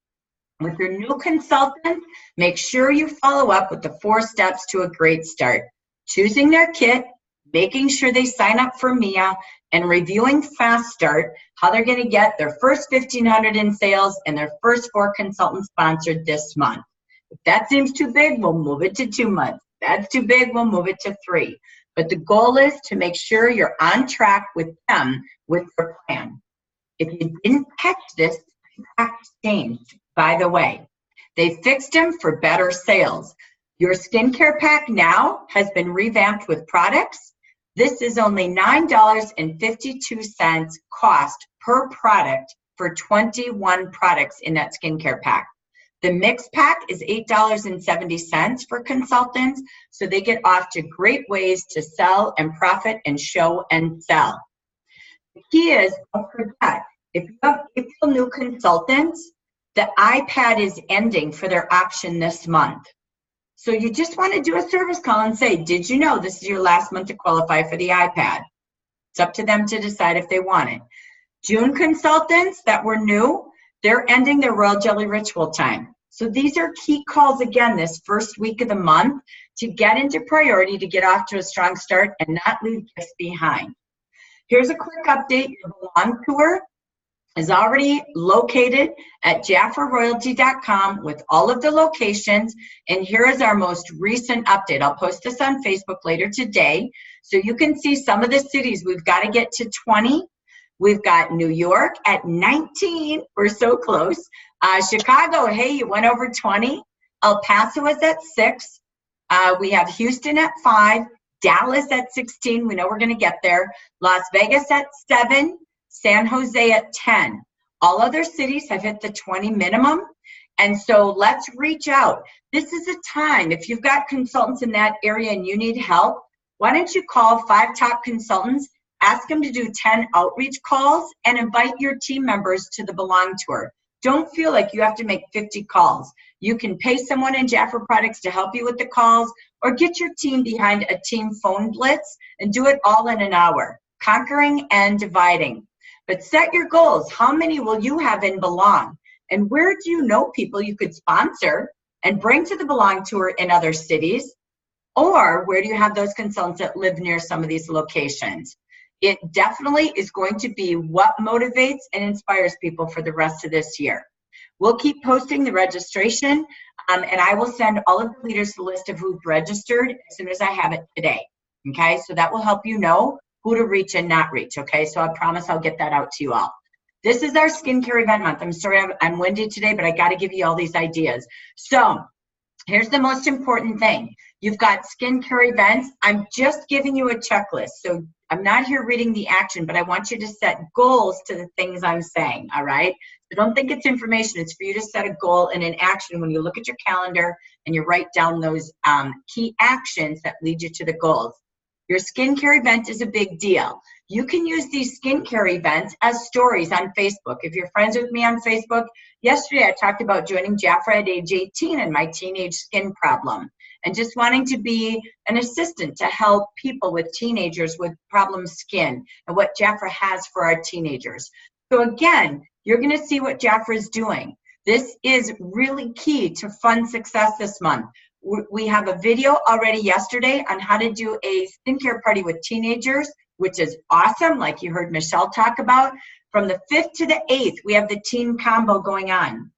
With your new consultant, make sure you follow up with the 4 steps to a great start. Choosing their kit, making sure they sign up for MIA, and reviewing Fast Start, how they're going to get their first 1,500 in sales and their first 4 consultants sponsored this month. If that seems too big, we'll move it to 2 months. If that's too big, we'll move it to 3. But the goal is to make sure you're on track with them with your plan. If you didn't catch this, packs changed, by the way. They fixed them for better sales. Your skincare pack now has been revamped with products. This is only $9.52 cost per product for 21 products in that skincare pack. The mix pack is $8.70 for consultants, so they get off to great ways to sell and profit and show and sell. The key is, don't forget, if you have April new consultants, the iPad is ending for their option this month. So you just want to do a service call and say, did you know this is your last month to qualify for the iPad? It's up to them to decide if they want it. June consultants that were new, they're ending their Royal Jelly Ritual time. So these are key calls again this first week of the month to get into priority, to get off to a strong start and not leave gifts behind. Here's a quick update. Your Belong Tour is already located at JafferRoyalty.com with all of the locations. And here is our most recent update. I'll post this on Facebook later today. So you can see some of the cities. We've got to get to 20. We've got New York at 19. We're so close. Chicago, hey, you went over 20. El Paso is at 6. We have Houston at 5. Dallas at 16. We know we're going to get there. Las Vegas at 7. San Jose at 10. All other cities have hit the 20 minimum. And so let's reach out. This is a time, if you've got consultants in that area and you need help, why don't you call 5 top consultants, ask them to do 10 outreach calls, and invite your team members to the Belong Tour. Don't feel like you have to make 50 calls. You can pay someone in Jaffer Products to help you with the calls, or get your team behind a team phone blitz and do it all in an hour, conquering and dividing. But set your goals. How many will you have in Belong? And where do you know people you could sponsor and bring to the Belong Tour in other cities? Or where do you have those consultants that live near some of these locations? It definitely is going to be what motivates and inspires people for the rest of this year. We'll keep posting the registration, and I will send all of the leaders the list of who's registered as soon as I have it today. Okay, so that will help you know who to reach and not reach. Okay, so I promise I'll get that out to you all. This is our skincare event month. I'm sorry I'm windy today, but I got to give you all these ideas. So here's the most important thing. You've got skincare events. I'm just giving you a checklist. So I'm not here reading the action, but I want you to set goals to the things I'm saying, all right? So don't think it's information. It's for you to set a goal and an action when you look at your calendar and you write down those key actions that lead you to the goals. Your skincare event is a big deal. You can use these skincare events as stories on Facebook. If you're friends with me on Facebook, yesterday I talked about joining Jaffer at age 18 and my teenage skin problem, and just wanting to be an assistant to help people with teenagers with problem skin and what Jaffer has for our teenagers. So again, you're going to see what Jaffer is doing. This is really key to fun success this month. We have a video already yesterday on how to do a skincare party with teenagers, which is awesome, like you heard Michelle talk about. From the 5th to the 8th, we have the teen combo going on.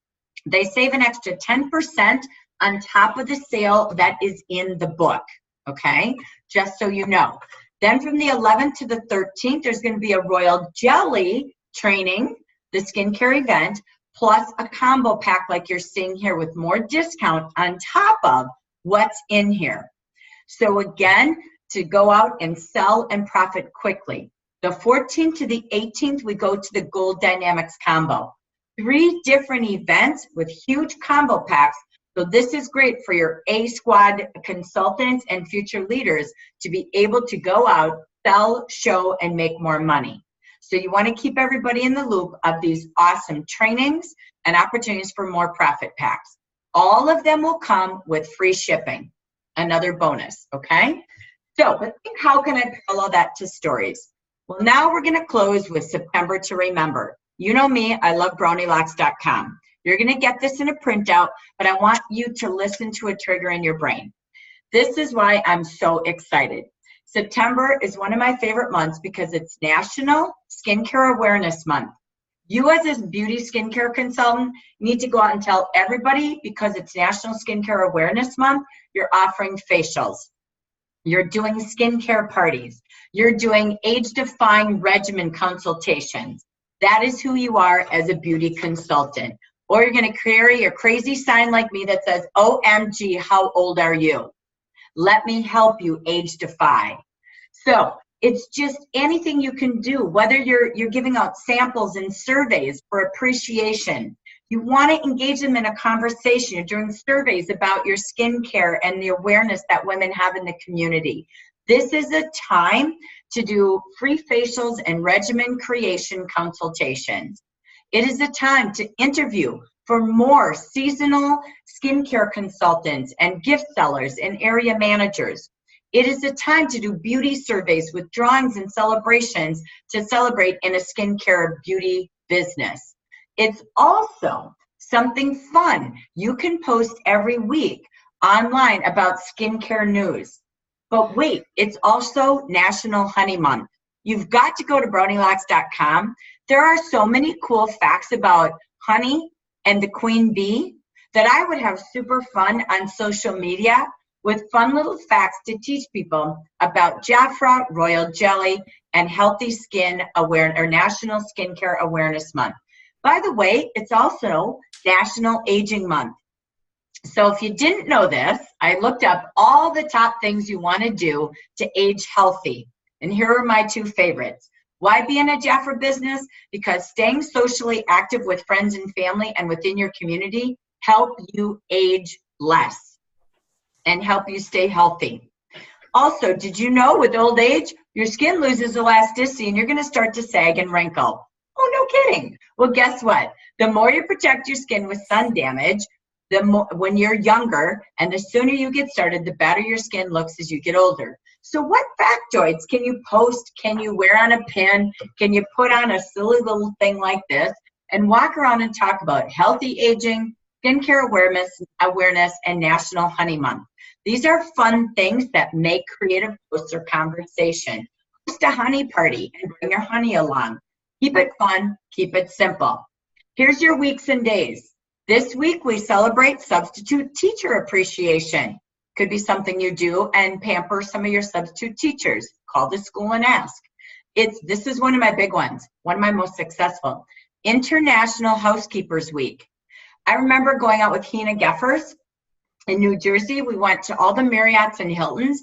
They save an extra 10% on top of the sale that is in the book, okay? Just so you know. Then from the 11th to the 13th, there's going to be a royal jelly training, the skincare event, plus a combo pack like you're seeing here with more discount on top of what's in here. So again, to go out and sell and profit quickly. The 14th to the 18th, we go to the Gold Dynamics combo. 3 different events with huge combo packs. So this is great for your A squad consultants and future leaders to be able to go out, sell, show, and make more money. So you want to keep everybody in the loop of these awesome trainings and opportunities for more profit packs. All of them will come with free shipping, another bonus, okay? So let's think, how can I parallel that to stories? Well, now we're going to close with September to remember. You know me, I love brownylocks.com. You're going to get this in a printout, but I want you to listen to a trigger in your brain. This is why I'm so excited. September is one of my favorite months because it's National Skincare Awareness Month. You as a beauty skincare consultant need to go out and tell everybody, because it's National Skincare Awareness Month, you're offering facials. You're doing skincare parties. You're doing age-defying regimen consultations. That is who you are as a beauty consultant. Or you're going to carry a crazy sign like me that says, OMG, how old are you? Let me help you age defy. So it's just anything you can do, whether you're giving out samples and surveys for appreciation. You want to engage them in a conversation. You're doing surveys about your skincare and the awareness that women have in the community. This is a time to do free facials and regimen creation consultations. It is a time to interview for more seasonal skincare consultants and gift sellers and area managers. It is a time to do beauty surveys with drawings and celebrations to celebrate in a skincare beauty business. It's also something fun. You can post every week online about skincare news. But wait, it's also National Honey Month. You've got to go to brownylocks.com. There are so many cool facts about honey and the queen bee that I would have super fun on social media with fun little facts to teach people about Jafra, royal jelly, and healthy skin awareness, or National Skincare Awareness Month. By the way, it's also National Aging Month. So if you didn't know this, I looked up all the top things you want to do to age healthy. And here are my 2 favorites. Why be in a Jafra business? Because staying socially active with friends and family and within your community help you age less and help you stay healthy. Also, did you know with old age, your skin loses elasticity and you're going to start to sag and wrinkle? Oh, no kidding. Well, guess what? The more you protect your skin with sun damage, the more, when you're younger, and the sooner you get started, the better your skin looks as you get older. So what factoids can you post? Can you wear on a pin? Can you put on a silly little thing like this and walk around and talk about healthy aging, skincare awareness, and National Honey Month? These are fun things that make creative posts or conversation. Host a honey party and bring your honey along. Keep it fun, keep it simple. Here's your weeks and days. This week we celebrate Substitute Teacher Appreciation. Could be something you do and pamper some of your substitute teachers. Call the school and ask. This is one of my big ones, one of my most successful. International Housekeepers Week. I remember going out with Hina Geffers in New Jersey. We went to all the Marriotts and Hiltons.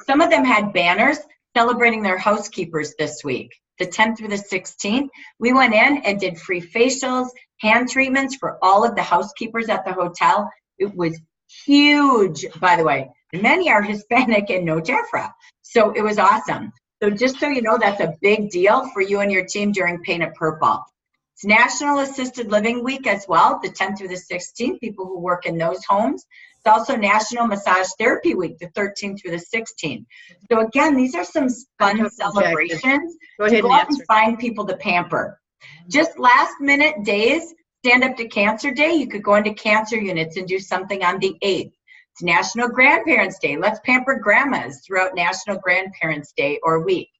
Some of them had banners celebrating their housekeepers this week, the 10th through the 16th. We went in and did free facials, hand treatments for all of the housekeepers at the hotel. It was huge, by the way. Many are Hispanic and no Jafra. So it was awesome. So just so you know, that's a big deal for you and your team during Paint It Purple. It's National Assisted Living Week as well, the 10th through the 16th, people who work in those homes. It's also National Massage Therapy Week, the 13th through the 16th. So again, these are some fun celebrations to go out and find people to pamper. Just last minute days, Stand Up to Cancer Day. You could go into cancer units and do something on the 8th. It's National Grandparents Day. Let's pamper grandmas throughout National Grandparents Day or week.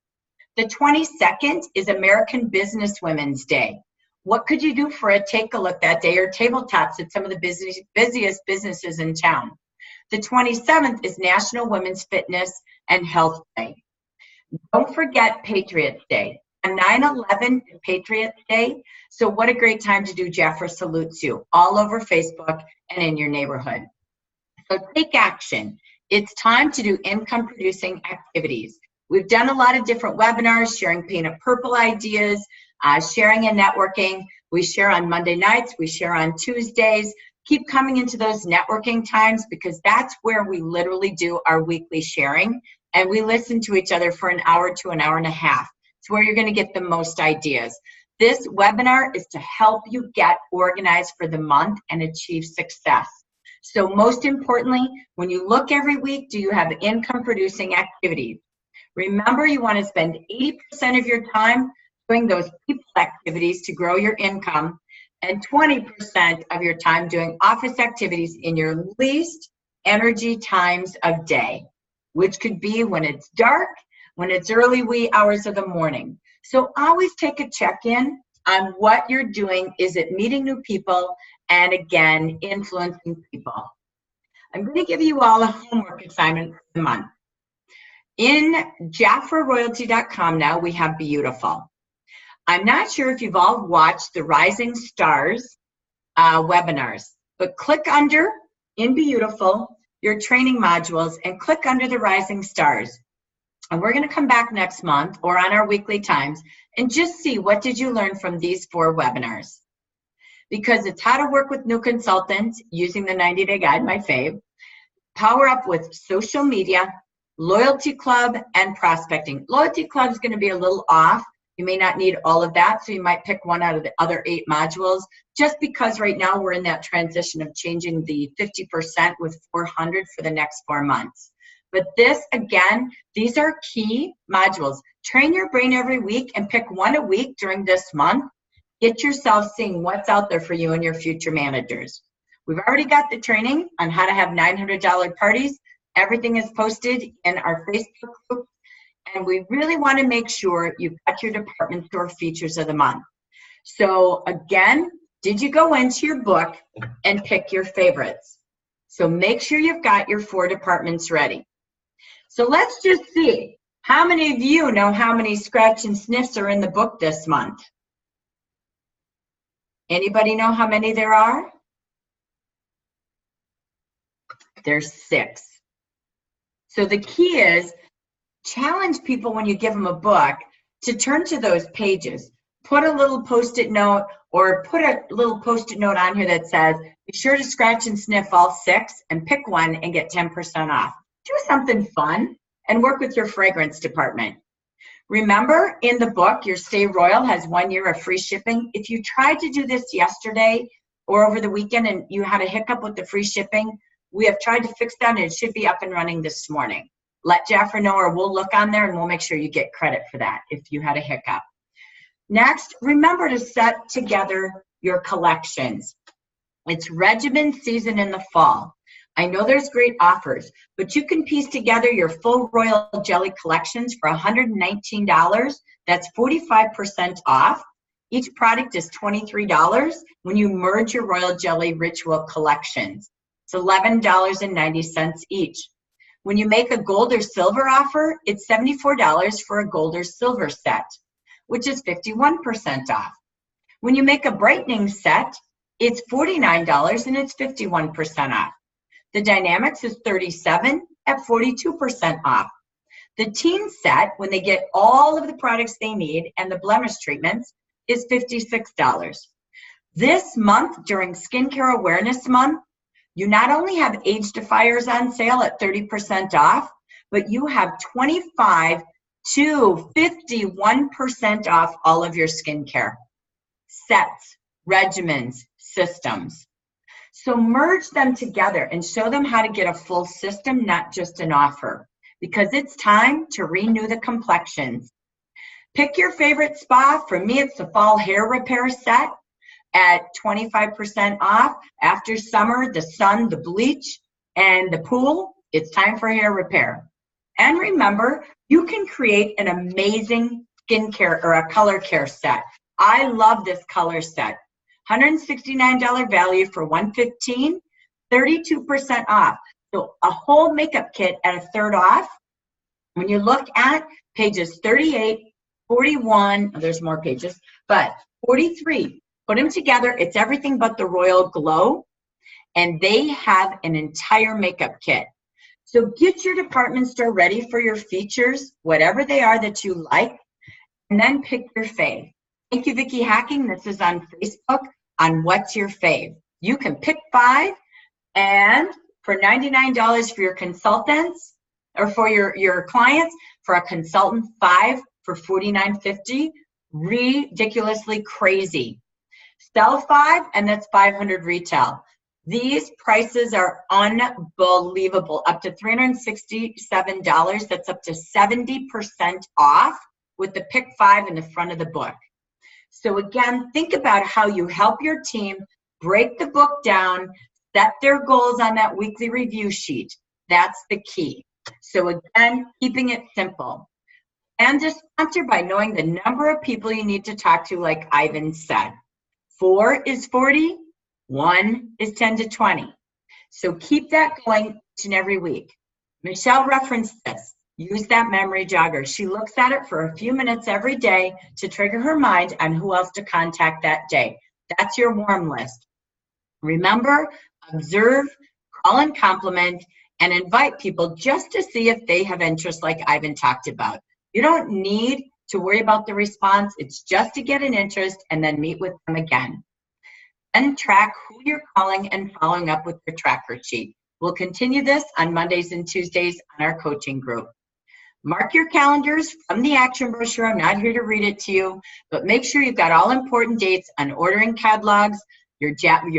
The 22nd is American Businesswomen's Day. What could you do for a take-a-look that day, or tabletops at some of the busiest businesses in town? The 27th is National Women's Fitness and Health Day. Don't forget Patriots Day. On 9/11, Patriots Day. So what a great time to do Jafra Salutes You all over Facebook and in your neighborhood. So take action. It's time to do income-producing activities. We've done a lot of different webinars, sharing Paint It Purple ideas, sharing and networking. We share on Monday nights. We share on Tuesdays. Keep coming into those networking times, because that's where we literally do our weekly sharing, and we listen to each other for an hour to an hour and a half. It's where you're going to get the most ideas. This webinar is to help you get organized for the month and achieve success. So most importantly, when you look every week, do you have income-producing activities? Remember, you want to spend 80% of your time doing those people activities to grow your income, and 20% of your time doing office activities in your least energy times of day, which could be when it's dark, when it's early wee hours of the morning. So always take a check-in on what you're doing. Is it meeting new people? And again, influencing people. I'm going to give you all a homework assignment for the month. In JafraRoyalty.com now, we have Beautiful. I'm not sure if you've all watched the Rising Stars webinars, but click under, in Beautiful, your training modules, and click under the Rising Stars. And we're going to come back next month or on our weekly times and just see, what did you learn from these 4 webinars? Because it's how to work with new consultants using the 90-day guide, my fave, power up with social media, loyalty club, and prospecting. Loyalty club is going to be a little off. You may not need all of that, so you might pick one out of the other 8 modules, just because right now we're in that transition of changing the 50% with 400 for the next 4 months. But this, again, these are key modules. Train your brain every week and pick one a week during this month. Get yourself seeing what's out there for you and your future managers. We've already got the training on how to have $900 parties. Everything is posted in our Facebook group. And we really want to make sure you've got your department store features of the month. So again, did you go into your book and pick your favorites? So make sure you've got your 4 departments ready. So let's just see, how many of you know how many scratch and sniffs are in the book this month? Anybody know how many there are? There's 6. So the key is, challenge people when you give them a book to turn to those pages. Put a little Post-it note, or put a little Post-it note on here that says, be sure to scratch and sniff all 6 and pick one and get 10% off. Do something fun and work with your fragrance department. Remember, in the book, your Stay Royal has 1 year of free shipping. If you tried to do this yesterday or over the weekend and you had a hiccup with the free shipping, we have tried to fix that, and it should be up and running this morning. Let Jafra know, or we'll look on there and we'll make sure you get credit for that if you had a hiccup. Next, remember to set together your collections. It's regimen season in the fall. I know there's great offers, but you can piece together your full Royal Jelly collections for $119. That's 45% off. Each product is $23 when you merge your Royal Jelly Ritual collections. It's $11.90 each. When you make a gold or silver offer, it's $74 for a gold or silver set, which is 51% off. When you make a brightening set, it's $49 and it's 51% off. The Dynamics is $37 at 42% off. The teen set, when they get all of the products they need and the blemish treatments, is $56. This month, during Skincare Awareness Month, you not only have age defiers on sale at 30% off, but you have 25 to 51% off all of your skincare sets, regimens, systems. So merge them together and show them how to get a full system, not just an offer, because it's time to renew the complexions. Pick your favorite spa. For me, it's the fall hair repair set at 25% off. After summer, the sun, the bleach, and the pool, it's time for hair repair. And remember, you can create an amazing skincare or a color care set I love this color set. $169 value for $115, 32% off. So a whole makeup kit at a third off. When you look at pages 38, 41, there's more pages, but 43, put them together. It's everything but the Royal Glow, and they have an entire makeup kit. So get your department store ready for your features, whatever they are that you like, and then pick your fave. Thank you, Vicki Hacking. This is on Facebook on What's Your Fave. You can pick 5, and for $99 for your consultants, or for your clients, for a consultant, 5 for $49.50. Ridiculously crazy. Sell 5, and that's $500 retail. These prices are unbelievable. Up to $367. That's up to 70% off with the pick 5 in the front of the book. So again, think about how you help your team break the book down, set their goals on that weekly review sheet. That's the key. So again, keeping it simple. And is sponsored by knowing the number of people you need to talk to, like Ivan said. 4 is 40, 1 is 10 to 20. So keep that going each and every week. Michelle referenced this. Use that memory jogger. She looks at it for a few minutes every day to trigger her mind on who else to contact that day. That's your warm list. Remember, observe, call and compliment, and invite people just to see if they have interest, like Ivan talked about. You don't need to worry about the response. It's just to get an interest and then meet with them again. And track who you're calling and following up with your tracker sheet. We'll continue this on Mondays and Tuesdays on our coaching group. Mark your calendars from the action brochure. I'm not here to read it to you, but make sure you've got all important dates on ordering catalogs, your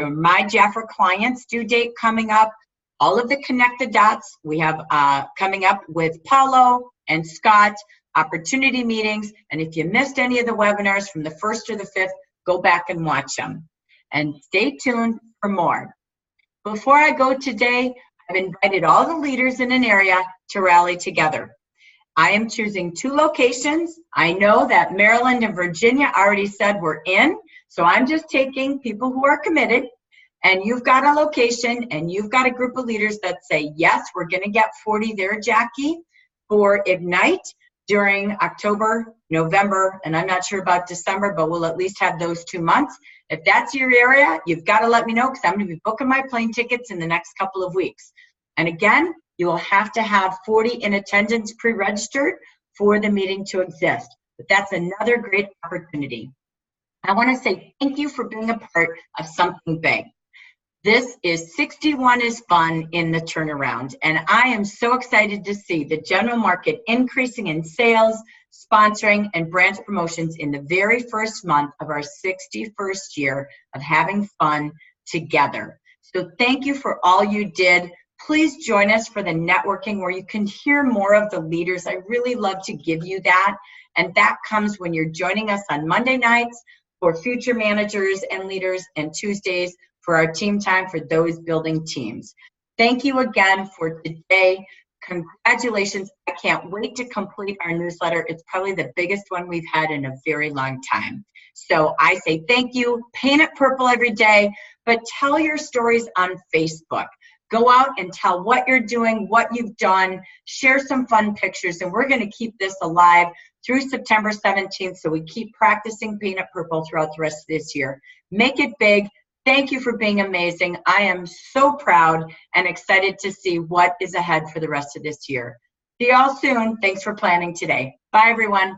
My Jaffa clients due date coming up, all of the connected dots we have coming up with Paulo and Scott, opportunity meetings, and if you missed any of the webinars from the 1st or the 5th, go back and watch them. And stay tuned for more. Before I go today, I've invited all the leaders in an area to rally together. I am choosing 2 locations. I know that Maryland and Virginia already said we're in, so I'm just taking people who are committed, and you've got a location and you've got a group of leaders that say, yes, we're gonna get 40 there, Jackie, for Ignite during October, November, and I'm not sure about December, but we'll at least have those 2 months. If that's your area, you've got to let me know because I'm going to be booking my plane tickets in the next couple of weeks. And again, you will have to have 40 in attendance pre-registered for the meeting to exist. But that's another great opportunity. I want to say thank you for being a part of something big. This is 61 is fun in the turnaround, and I am so excited to see the general market increasing in sales, sponsoring, and branch promotions in the very first month of our 61st year of having fun together. So thank you for all you did. Please join us for the networking where you can hear more of the leaders. I really love to give you that, and that comes when you're joining us on Monday nights for future managers and leaders, and Tuesdays for our team time for those building teams. Thank you again for today. Congratulations. I can't wait to complete our newsletter. It's probably the biggest one we've had in a very long time. So I say thank you. Paint it purple every day, but tell your stories on Facebook. Go out and tell what you're doing, what you've done, share some fun pictures, and we're going to keep this alive through September 17th so we keep practicing Paint It Purple throughout the rest of this year. Make it big. Thank you for being amazing. I am so proud and excited to see what is ahead for the rest of this year. See y'all soon. Thanks for planning today. Bye, everyone.